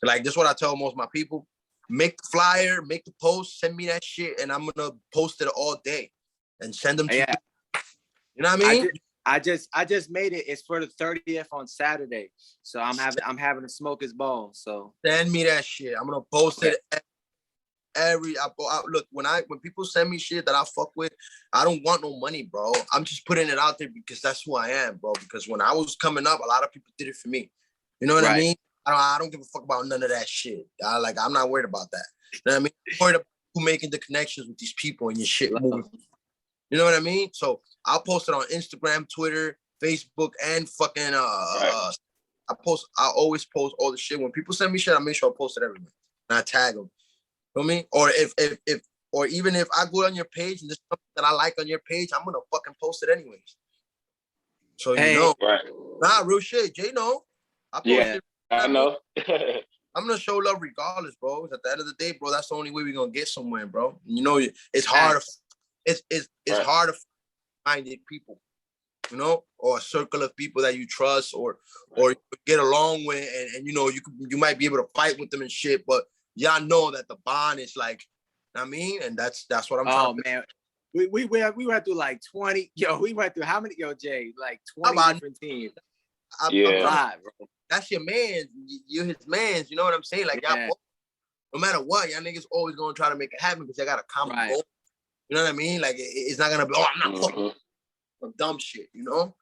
like, this is what I tell most of my people. Make the flyer, make the post, send me that shit, and I'm going to post it all day and send them to you. You know what I mean? I just made it. It's for the 30th on Saturday. So I'm having a smokers ball. So send me that shit. I'm going to post it look, when people send me shit that I fuck with, I don't want no money, bro. I'm just putting it out there because that's who I am, bro. Because when I was coming up, a lot of people did it for me. You know what I mean? I don't give a fuck about none of that shit. I'm not worried about that. You know what I mean? I'm worried about who making the connections with these people and your shit moving. You know what I mean? So I'll post it on Instagram, Twitter, Facebook, and fucking I always post all the shit. When people send me shit, I make sure I post it everywhere. And I tag them. You know what I mean? Or even if I go on your page and there's something that I like on your page, I'm gonna fucking post it anyways. So you know. Right. Nah, real shit. Jay know. I know. I'm gonna show love regardless, bro. At the end of the day, bro, that's the only way we're gonna get somewhere, bro. You know, it's hard to hard to find it people, you know, or a circle of people that you trust or get along with, and you know, you might be able to fight with them and shit, but y'all know that the bond is like, I mean, and that's what I'm trying to do. Man. We went through like 20. We went through how many? Jay, like 20 different teams. Bro. That's your man. You're his man's. You know what I'm saying? Like, y'all both, no matter what, y'all niggas always gonna try to make it happen because y'all got a common goal. You know what I mean? Like, it's not gonna be, I'm not fucking some dumb shit. You know?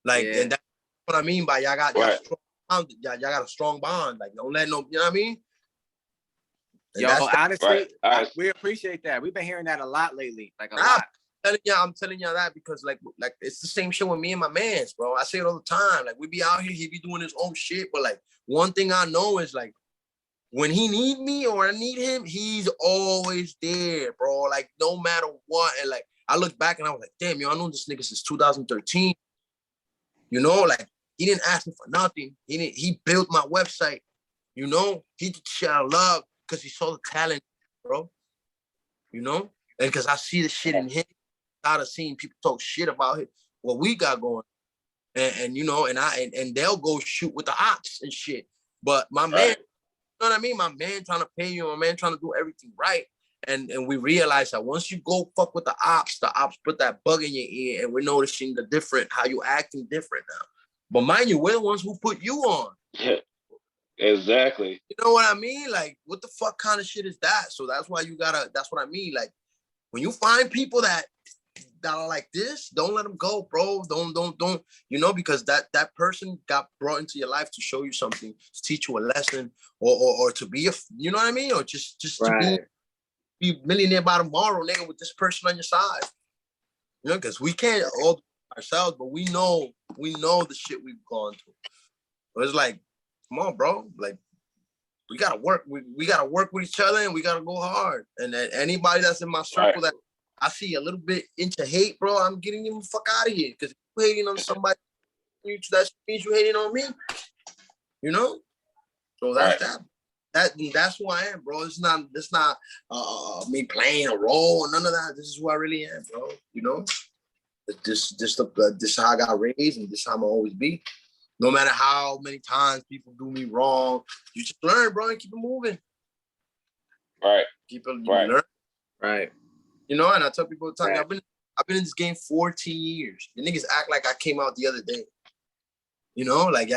Like, and that's what I mean by y'all got y'all got a strong bond. Like, don't let no. You know what I mean? And honestly, we appreciate that. We've been hearing that a lot lately, like a lot. I'm telling y'all that because like it's the same shit with me and my mans, bro. I say it all the time. Like, we be out here, he be doing his own shit, but like one thing I know is like when he need me or I need him, he's always there, bro. Like no matter what. And like I look back and I was like, damn, I know this nigga since 2013. You know, like he didn't ask me for nothing. He built my website. You know, he did shit I love because he saw the talent, bro. You know, and because I see the shit in him. Out of seeing people talk shit about it, what we got going, and you know, and they'll go shoot with the ops and shit. But my man, you know what I mean? My man trying to pay you, my man trying to do everything right, And we realize that once you go fuck with the ops put that bug in your ear, and we're noticing the different, how you acting different now. But mind you, we're the ones who put you on. Yeah, exactly. You know what I mean? Like, what the fuck kind of shit is that? So that's why you gotta, that's what I mean. Like, when you find people that are like this, don't let them go, bro. Don't, you know, because that person got brought into your life to show you something, to teach you a lesson, or to be a, you know what I mean? Or just Right. to be millionaire by tomorrow, nigga, with this person on your side. You know, because we can't all do it ourselves, but we know the shit we've gone through. So it's like, come on, bro. Like, we gotta work. We gotta work with each other, and we gotta go hard. And then anybody that's in my circle that I see a little bit into hate, bro, I'm getting them the fuck out of here. Because you hating on somebody, that means you hating on me. You know? So that's that's who I am, bro. It's not me playing a role or none of that. This is who I really am, bro. You know? This is how I got raised, and this is how I'm gonna always be. No matter how many times people do me wrong, you just learn, bro, and keep it moving. Right. Keep it learn. Right. You know, and I tell people all the time, I've been in this game 14 years. The niggas act like I came out the other day. You know, like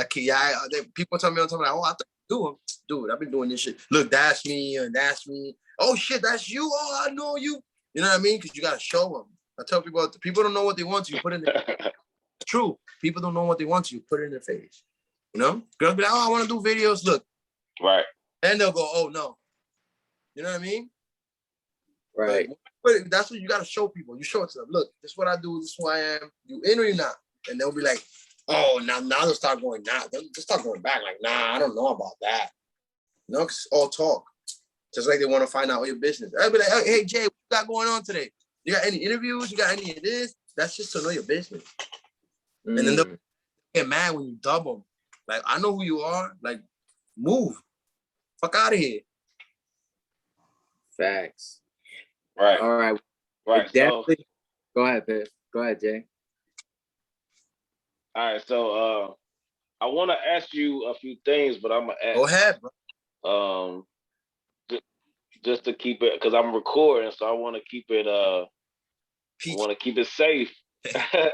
people tell me all the time, like, oh, I thought you do dude, I've been doing this shit. Look, that's me, and that's me. Oh shit, that's you. Oh, I know you. You know what I mean? Because you gotta show them. I tell people don't know what they want to. You put in the true. People don't know what they want to. You put it in their face. You know, girls be like, oh, I want to do videos. Look, right. And they'll go, oh no. You know what I mean? Right. But that's what you got to show people. You show it to them. Look, this is what I do. This is who I am. You in or you not? And they'll be like, oh, now they'll start going, nah. They'll start going back like, nah, I don't know about that. You know, it's all talk. Just like they want to find out your business. I'll be like, hey, Jay, what you got going on today? You got any interviews? You got any of this? That's just to know your business. And then they'll get mad when you dub them. Like, I know who you are. Like, move. Fuck out of here. Facts. Right. All right. Right. Definitely. So, go ahead, Piff. Go ahead, Jay. All right. So I want to ask you a few things, but I'm gonna ask. Go ahead, bro. Just to keep it, because I'm recording, so I want to keep it. I want to keep it safe. I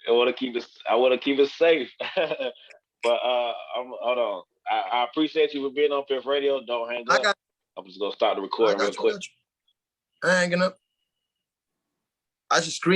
want to keep it safe. But hold on. I appreciate you for being on Piff Radio. Don't hang up. I'm just gonna start the recording real quick. I ain't hanging up. I just screen.